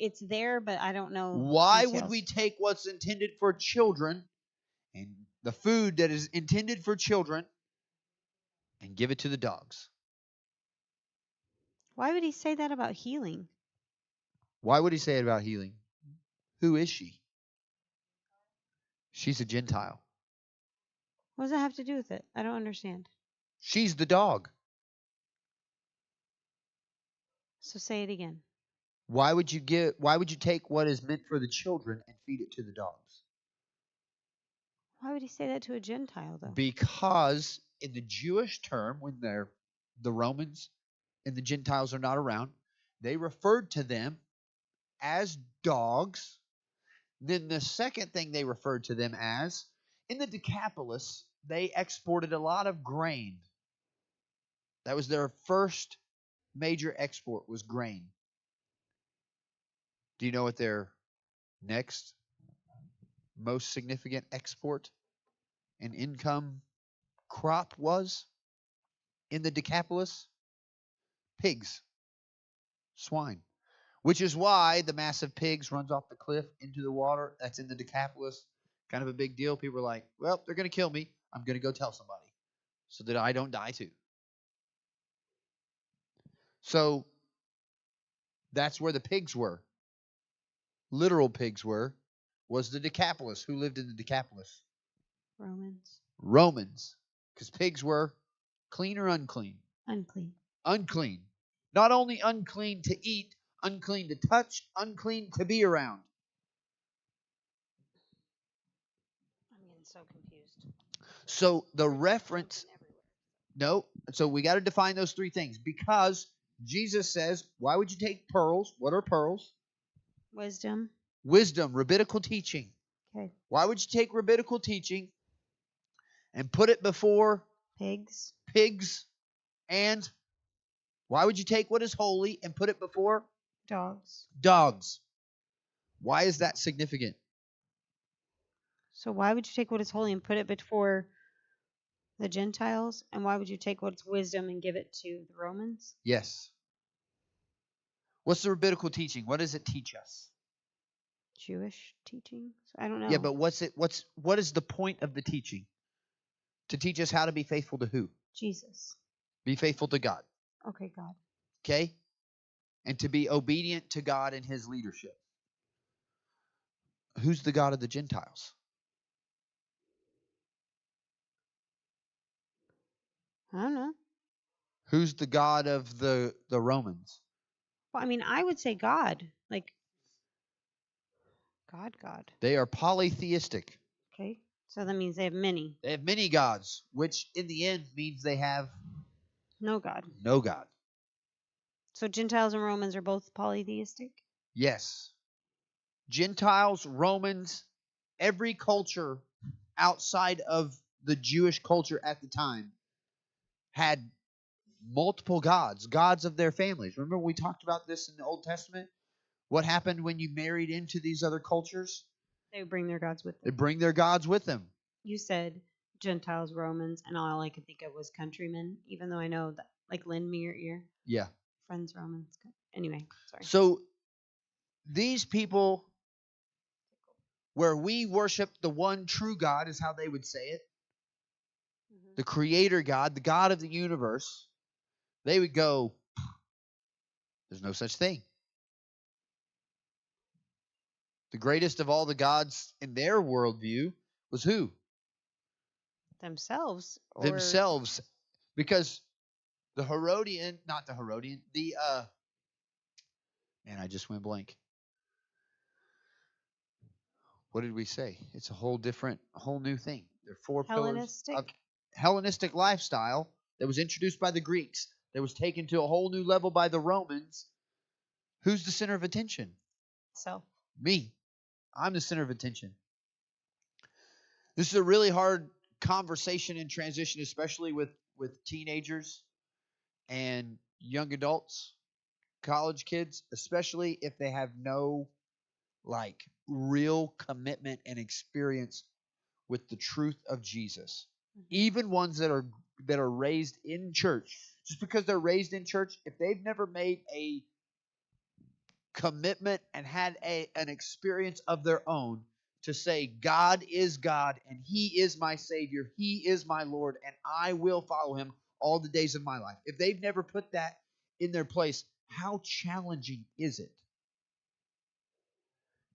It's there, but I don't know. Why details. would we take what's intended for children and the food that is intended for children and give it to the dogs? Why would he say that about healing? Why would he say it about healing? Who is she? She's a Gentile. What does that have to do with it? I don't understand. She's the dog. So say it again. Why would you take what is meant for the children and feed it to the dogs? Why would he say that to a Gentile, though? Because in the Jewish term, when the Romans and the Gentiles are not around, they referred to them as dogs. Then the second thing they referred to them as, in the Decapolis, they exported a lot of grain. That was their first major export, was grain. Do you know what their next most significant export and income crop was in the Decapolis? Pigs. Swine. Which is why the massive pigs runs off the cliff into the water. That's in the Decapolis. Kind of a big deal. People are like, well, they're going to kill me. I'm going to go tell somebody so that I don't die too. So that's where the pigs were. Literal pigs was the Decapolis. Who lived in the Decapolis? Romans. Because pigs were clean or unclean? Unclean. Unclean. Not only unclean to eat, unclean to touch, unclean to be around. I'm getting so confused. So the reference... No. So we got to define those three things. Because Jesus says, why would you take pearls? What are pearls? Wisdom. Wisdom, rabbinical teaching. Okay. Why would you take rabbinical teaching and put it before pigs? And why would you take what is holy and put it before dogs? Dogs. Why is that significant? So why would you take what is holy and put it before the Gentiles? And why would you take what's wisdom and give it to the Romans? Yes. What's the rabbinical teaching? What does it teach us? Jewish teachings? I don't know. Yeah, but what is the point of the teaching? To teach us how to be faithful to who? Jesus. Be faithful to God. Okay, God. Okay? And to be obedient to God and his leadership. Who's the God of the Gentiles? I don't know. Who's the God of the Romans? Well, I mean, I would say God. Like, God. They are polytheistic. Okay. So that means they have many. They have many gods, which in the end means they have No God. no God. So Gentiles and Romans are both polytheistic? Yes. Gentiles, Romans, every culture outside of the Jewish culture at the time had multiple gods, gods of their families. Remember we talked about this in the Old Testament? What happened when you married into these other cultures? They would bring their gods with They them. bring their gods with them. You said Gentiles, Romans, and all I could think of was countrymen, even though I know that, like, lend me your ear. Yeah. Friends, Romans. Anyway, sorry. So these people, where we worship the one true God, is how they would say it, the creator God, the God of the universe, they would go, there's no such thing. The greatest of all the gods in their worldview was who? Themselves. Themselves. Because the Herodian, not the Herodian, man, I just went blank. What did we say? It's a whole new thing. There are 4 pillars of Hellenistic lifestyle that was introduced by the Greeks, that was taken to a whole new level by the Romans. Who's the center of attention? Self. Me. I'm the center of attention. This is a really hard conversation and transition, especially with teenagers and young adults, college kids, especially if they have no real commitment and experience with the truth of Jesus. Even ones that are raised in church, just because they're raised in church, if they've never made a commitment and had an experience of their own to say God is God and he is my Savior, he is my Lord, and I will follow him all the days of my life. If they've never put that in their place, how challenging is it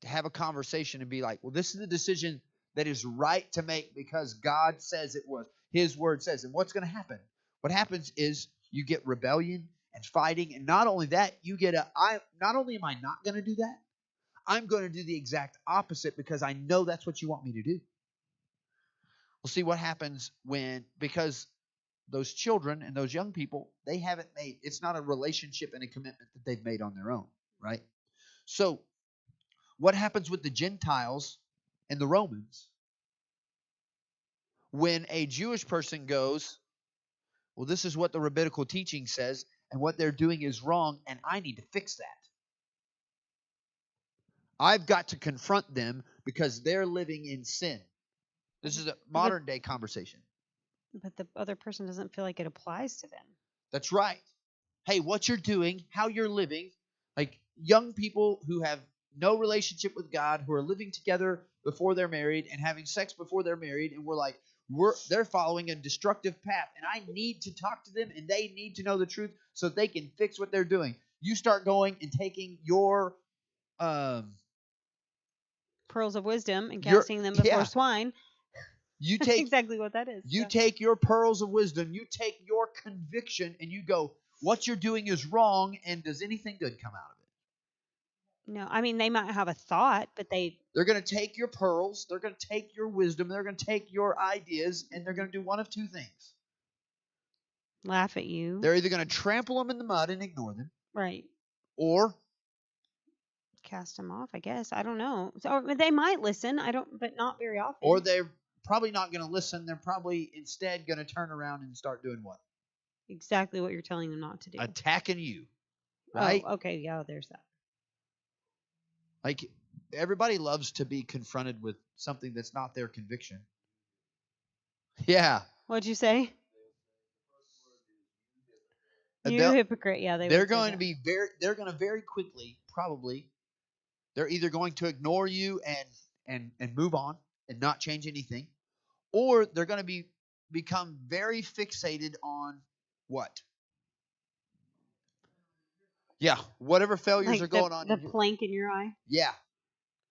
to have a conversation and be like, well, this is the decision that is right to make because God says it was. His word says. And what's going to happen? What happens is you get rebellion and fighting. And not only that, you get not only am I not going to do that, I'm going to do the exact opposite because I know that's what you want me to do. We'll see what happens because those children and those young people, they haven't made, it's not a relationship and a commitment that they've made on their own, right? So what happens with the Gentiles and the Romans when a Jewish person goes, well, this is what the rabbinical teaching says, and what they're doing is wrong, and I need to fix that. I've got to confront them because they're living in sin. This is a modern day conversation. But the other person doesn't feel like it applies to them. That's right. Hey, what you're doing, how you're living, like young people who have no relationship with God, who are living together before they're married and having sex before they're married, and they're following a destructive path, and I need to talk to them, and they need to know the truth so they can fix what they're doing. You start going and taking your pearls of wisdom and casting them before swine. You take exactly what that is. You take your pearls of wisdom, you take your conviction, and you go, what you're doing is wrong, and does anything good come out of it? No, I mean, they might have a thought, but they're going to take your pearls, they're going to take your wisdom, they're going to take your ideas, and they're going to do one of two things. Laugh at you. They're either going to trample them in the mud and ignore them. Right. Or cast them off, I guess. I don't know. So they might listen, but not very often. Or they're probably not going to listen. They're probably instead going to turn around and start doing what? Exactly what you're telling them not to do. Attacking you. Right? Oh, okay. Yeah, there's that. Like, everybody loves to be confronted with something that's not their conviction. Yeah. What'd you say? And You hypocrite. Yeah, they're would say going that. to be they're going to very quickly, probably, they're either going to ignore you and move on and not change anything, or they're going to become very fixated on what? Yeah, whatever failures are going on. The plank in your eye. Yeah.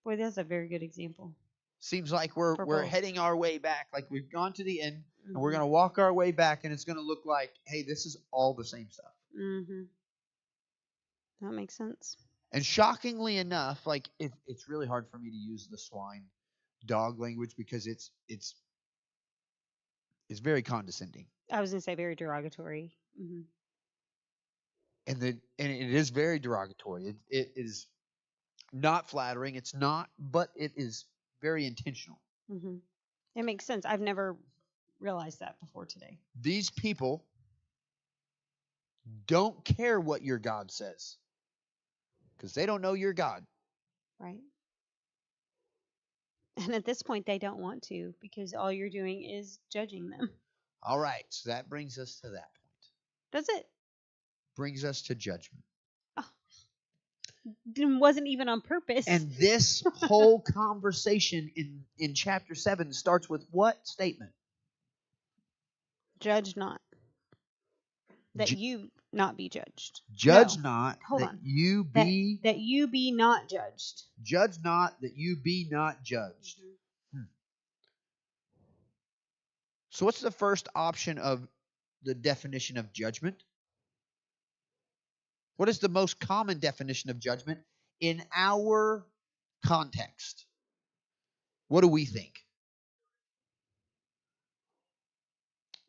Boy, that's a very good example. Seems like we're both. heading our way back, like we've gone to the end, Mm-hmm. and we're going to walk our way back, and it's going to look like, hey, this is all the same stuff. Mm-hmm. That makes sense. And shockingly enough, like it's really hard for me to use the swine dog language because it's very condescending. I was going to say very derogatory. Mm-hmm. And it is very derogatory. It is not flattering. It's not, but it is very intentional. Mm-hmm. It makes sense. I've never realized that before today. These people don't care what your God says because they don't know your God. Right. And at this point, they don't want to because all you're doing is judging them. All right. So that brings us to that point. Does it? Brings us to judgment. Oh. It wasn't even on purpose. And this whole conversation in chapter 7 starts with what statement? Judge not. That you not be judged. Judge no. not Hold that on. you be that you be not judged. Judge not that you be not judged. Mm-hmm. So what's the first option of the definition of judgment? What is the most common definition of judgment in our context? What do we think?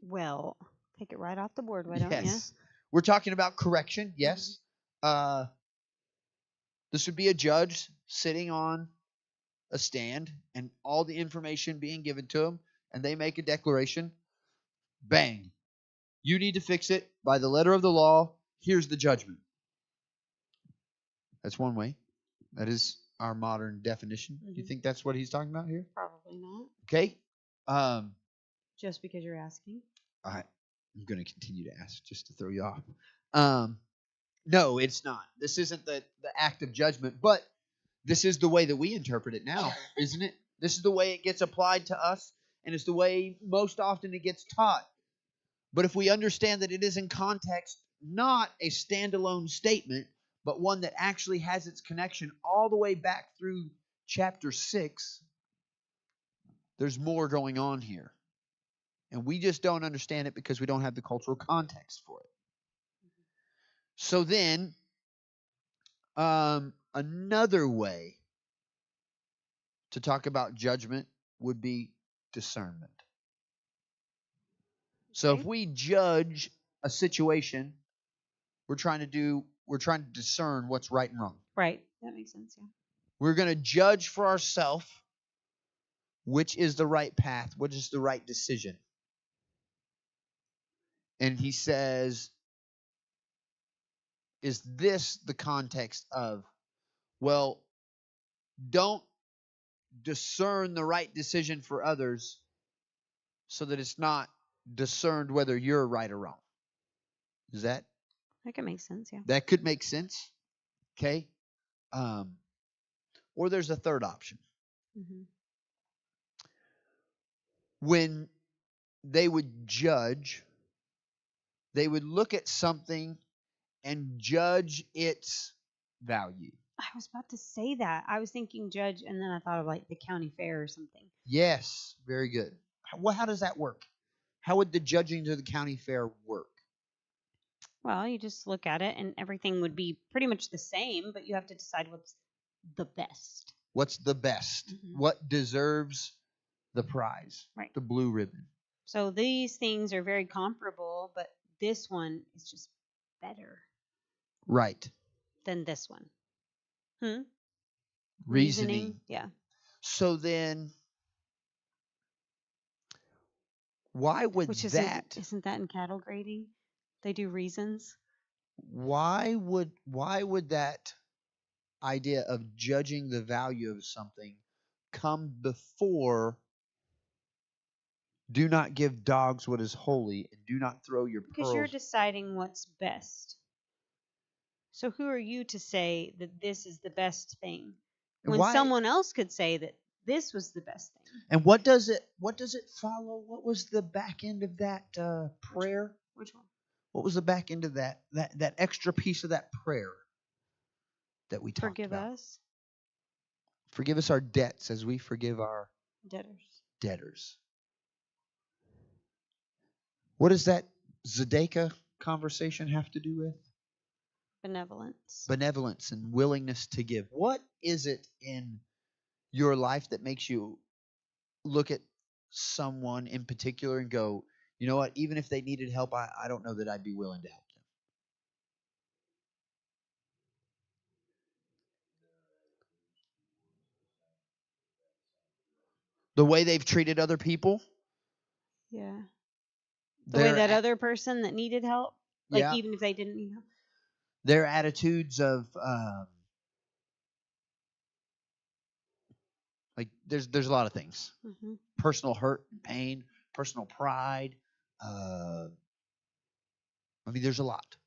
Well, take it right off the board, why don't you? Yes. We're talking about correction, yes. This would be a judge sitting on a stand and all the information being given to them, and they make a declaration. Bang. You need to fix it by the letter of the law. Here's the judgment. That's one way. That is our modern definition. Mm-hmm. Do you think that's what he's talking about here? Probably not. Okay. Just because you're asking. I'm going to continue to ask just to throw you off. No, it's not. This isn't the act of judgment, but this is the way that we interpret it now, isn't it? This is the way it gets applied to us, and it's the way most often it gets taught. But if we understand that it is in context, not a standalone statement, but one that actually has its connection all the way back through chapter 6, there's more going on here. And we just don't understand it because we don't have the cultural context for it. So then, another way to talk about judgment would be discernment. So if we judge a situation, we're trying to discern what's right and wrong. Right. That makes sense, yeah. We're going to judge for ourselves which is the right path, what is the right decision. And he says, is this the context of, well, don't discern the right decision for others so that it's not discerned whether you're right or wrong. Is that? That could make sense, yeah. That could make sense. Okay. Or there's a third option. Mm-hmm. When they would judge, they would look at something and judge its value. I was about to say that. I was thinking judge, and then I thought of like the county fair or something. Yes, very good. Well, how does that work? How would the judging to the county fair work? Well, you just look at it, and everything would be pretty much the same, but you have to decide what's the best. What's the best? Mm-hmm. What deserves the prize? Right. The blue ribbon. So these things are very comparable, but this one is just better. Right. Than this one. Reasoning. Yeah. So then, why would that? Isn't that in cattle grading? They do reasons. Why would that idea of judging the value of something come before do not give dogs what is holy and do not throw your Because you're pearls. deciding what's best. So who are you to say that this is the best thing And when why? someone else could say that this was the best thing? And what does it follow? What was the back end of that prayer? Which one? What was the back end of that extra piece of that prayer that we talked Forgive about? us, Forgive us our debts as we forgive our debtors. What does that Zedekah conversation have to do with? Benevolence. Benevolence and willingness to give. What is it in your life that makes you look at someone in particular and go, you know what, even if they needed help, I don't know that I'd be willing to help them? The way they've treated other people? Yeah. The way Their that other person that needed help, like yeah, even if they didn't need help. their attitudes of like there's a lot of things. Mm-hmm. Personal hurt, pain, personal pride. I mean, there's a lot.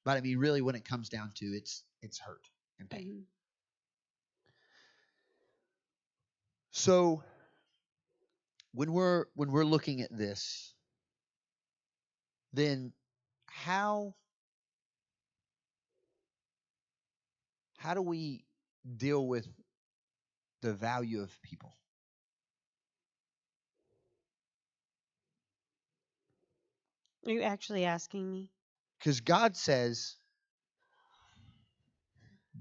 But I mean, really, when it comes down to it's hurt and pain. Mm-hmm. So when we're looking at this, then how do we deal with the value of people? Are you actually asking me? Because God says,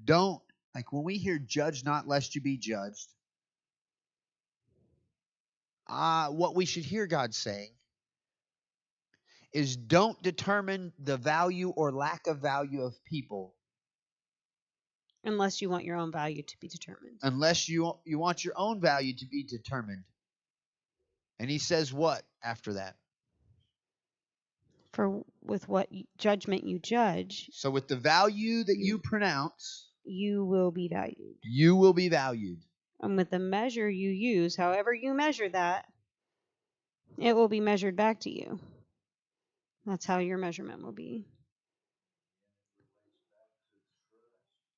don't, like when we hear judge not lest you be judged, what we should hear God saying is don't determine the value or lack of value of people Unless you want your own value to be determined. unless you want your own value to be determined. And he says what after that? For with what judgment you judge, So with the value that you pronounce, you will be valued. you will be valued. And with the measure you use, however you measure that, it will be measured back to you. That's how your measurement will be.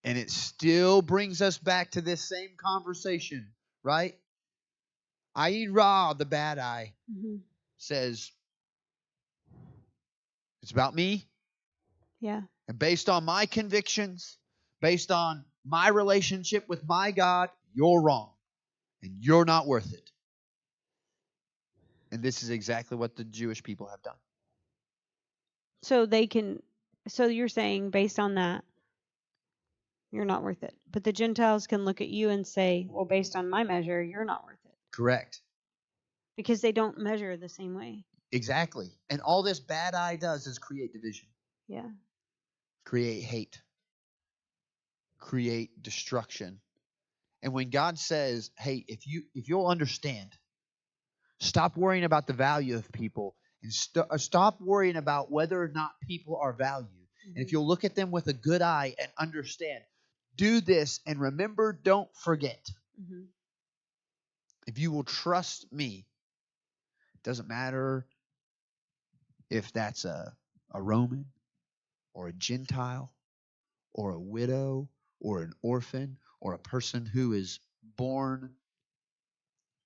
And it still brings us back to this same conversation, right? Ayin Ra, the bad eye, says, it's about me. Yeah. And based on my convictions, based on my relationship with my God, you're wrong. And you're not worth it. And this is exactly what the Jewish people have done. So you're saying based on that, you're not worth it. But the Gentiles can look at you and say, well, based on my measure, you're not worth it. Correct. Because they don't measure the same way. Exactly. And all this bad eye does is create division. Yeah. Create hate. Create destruction. And when God says, hey, if you'll understand, stop worrying about the value of people and stop worrying about whether or not people are valued. Mm-hmm. And if you'll look at them with a good eye and understand, do this and remember, don't forget. Mm-hmm. If you will trust me, it doesn't matter if that's a Roman or a Gentile or a widow or an orphan or a person who is born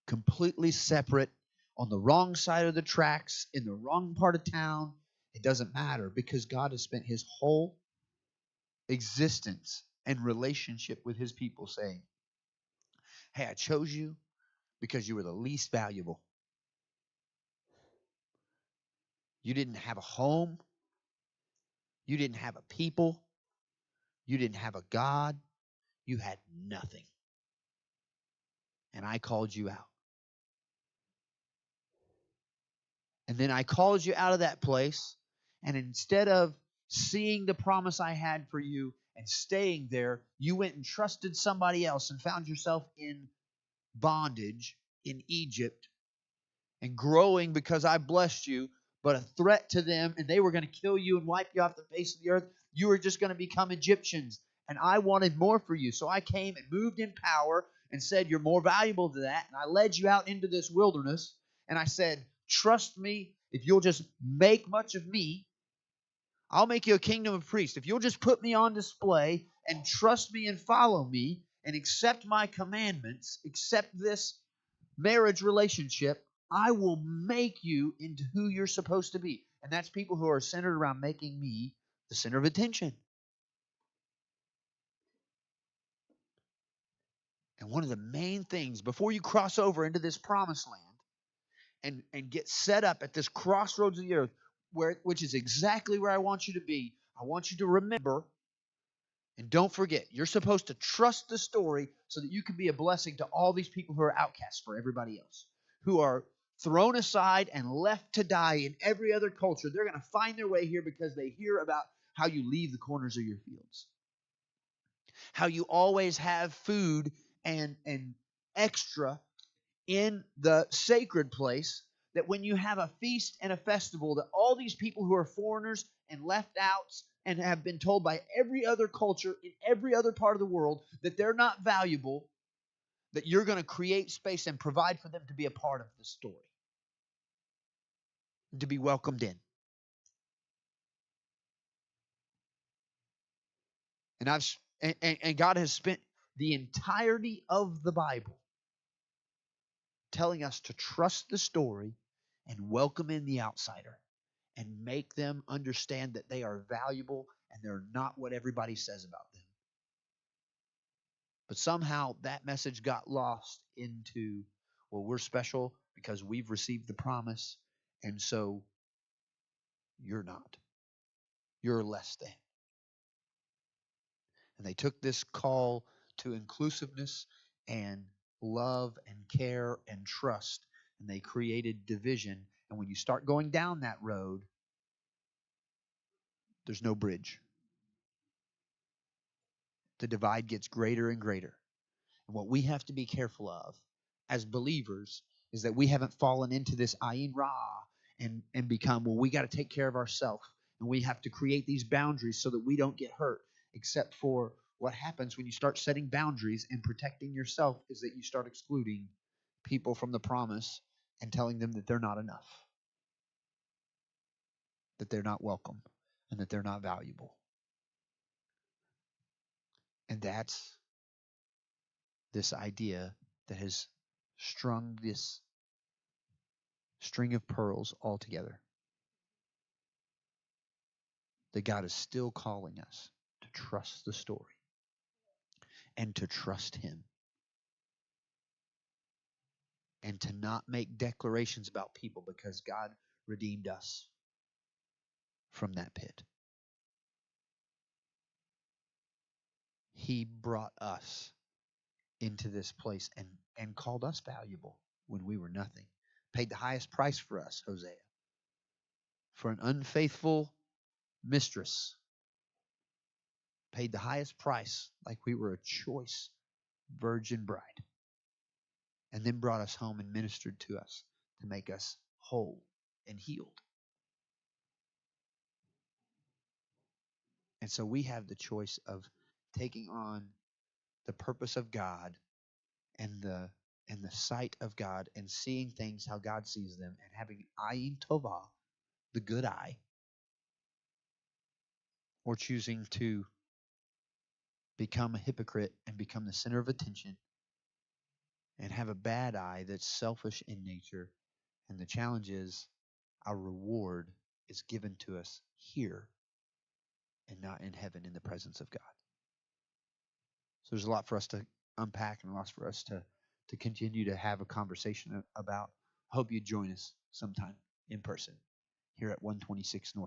completely separate on the wrong side of the tracks in the wrong part of town. It doesn't matter because God has spent his whole existence and relationship with his people saying, hey, I chose you because you were the least valuable. You didn't have a home. You didn't have a people. You didn't have a God. You had nothing. And I called you out. And then I called you out of that place. And instead of seeing the promise I had for you and staying there, you went and trusted somebody else and found yourself in bondage in Egypt and growing because I blessed you, but a threat to them, and they were going to kill you and wipe you off the face of the earth. You were just going to become Egyptians. and I wanted more for you. So I came and moved in power and said, you're more valuable than that. And I led you out into this wilderness, and I said, trust me, if you'll just make much of me, I'll make you a kingdom of priests. If you'll just put me on display and trust me and follow me and accept my commandments, accept this marriage relationship, I will make you into who you're supposed to be. And that's people who are centered around making me the center of attention. And one of the main things before you cross over into this promised land and get set up at this crossroads of the earth, which is exactly where I want you to be, I want you to remember and don't forget, you're supposed to trust the story so that you can be a blessing to all these people who are outcasts for everybody else, who are thrown aside and left to die in every other culture. They're going to find their way here because they hear about how you leave the corners of your fields, how you always have food and extra in the sacred place, that when you have a feast and a festival, that all these people who are foreigners and left out and have been told by every other culture in every other part of the world that they're not valuable, that you're going to create space and provide for them to be a part of the story, to be welcomed in. And God has spent the entirety of the Bible telling us to trust the story and welcome in the outsider and make them understand that they are valuable and they're not what everybody says about them. But somehow that message got lost into, well, we're special because we've received the promise, and so you're not. You're less than. And they took this call to inclusiveness and love and care and trust, and they created division. And when you start going down that road, there's no bridge. The divide gets greater and greater. And what we have to be careful of as believers is that we haven't fallen into this ayin ra and become, well, we got to take care of ourselves. And we have to create these boundaries so that we don't get hurt. Except for what happens when you start setting boundaries and protecting yourself is that you start excluding people from the promise and telling them that they're not enough, that they're not welcome, and that they're not valuable. And that's this idea that has strung this string of pearls all together. That God is still calling us to trust the story and to trust Him. And to not make declarations about people because God redeemed us from that pit. He brought us into this place and called us valuable when we were nothing. Paid the highest price for us, Hosea. For an unfaithful mistress. Paid the highest price like we were a choice virgin bride. And then brought us home and ministered to us to make us whole and healed. And so we have the choice of taking on the purpose of God and the sight of God and seeing things how God sees them and having ayin tovah, the good eye, or choosing to become a hypocrite and become the center of attention and have a bad eye that's selfish in nature. And the challenge is our reward is given to us here and not in heaven in the presence of God. So there's a lot for us to unpack and a lot for us to continue to have a conversation about. I hope you join us sometime in person here at 126 North.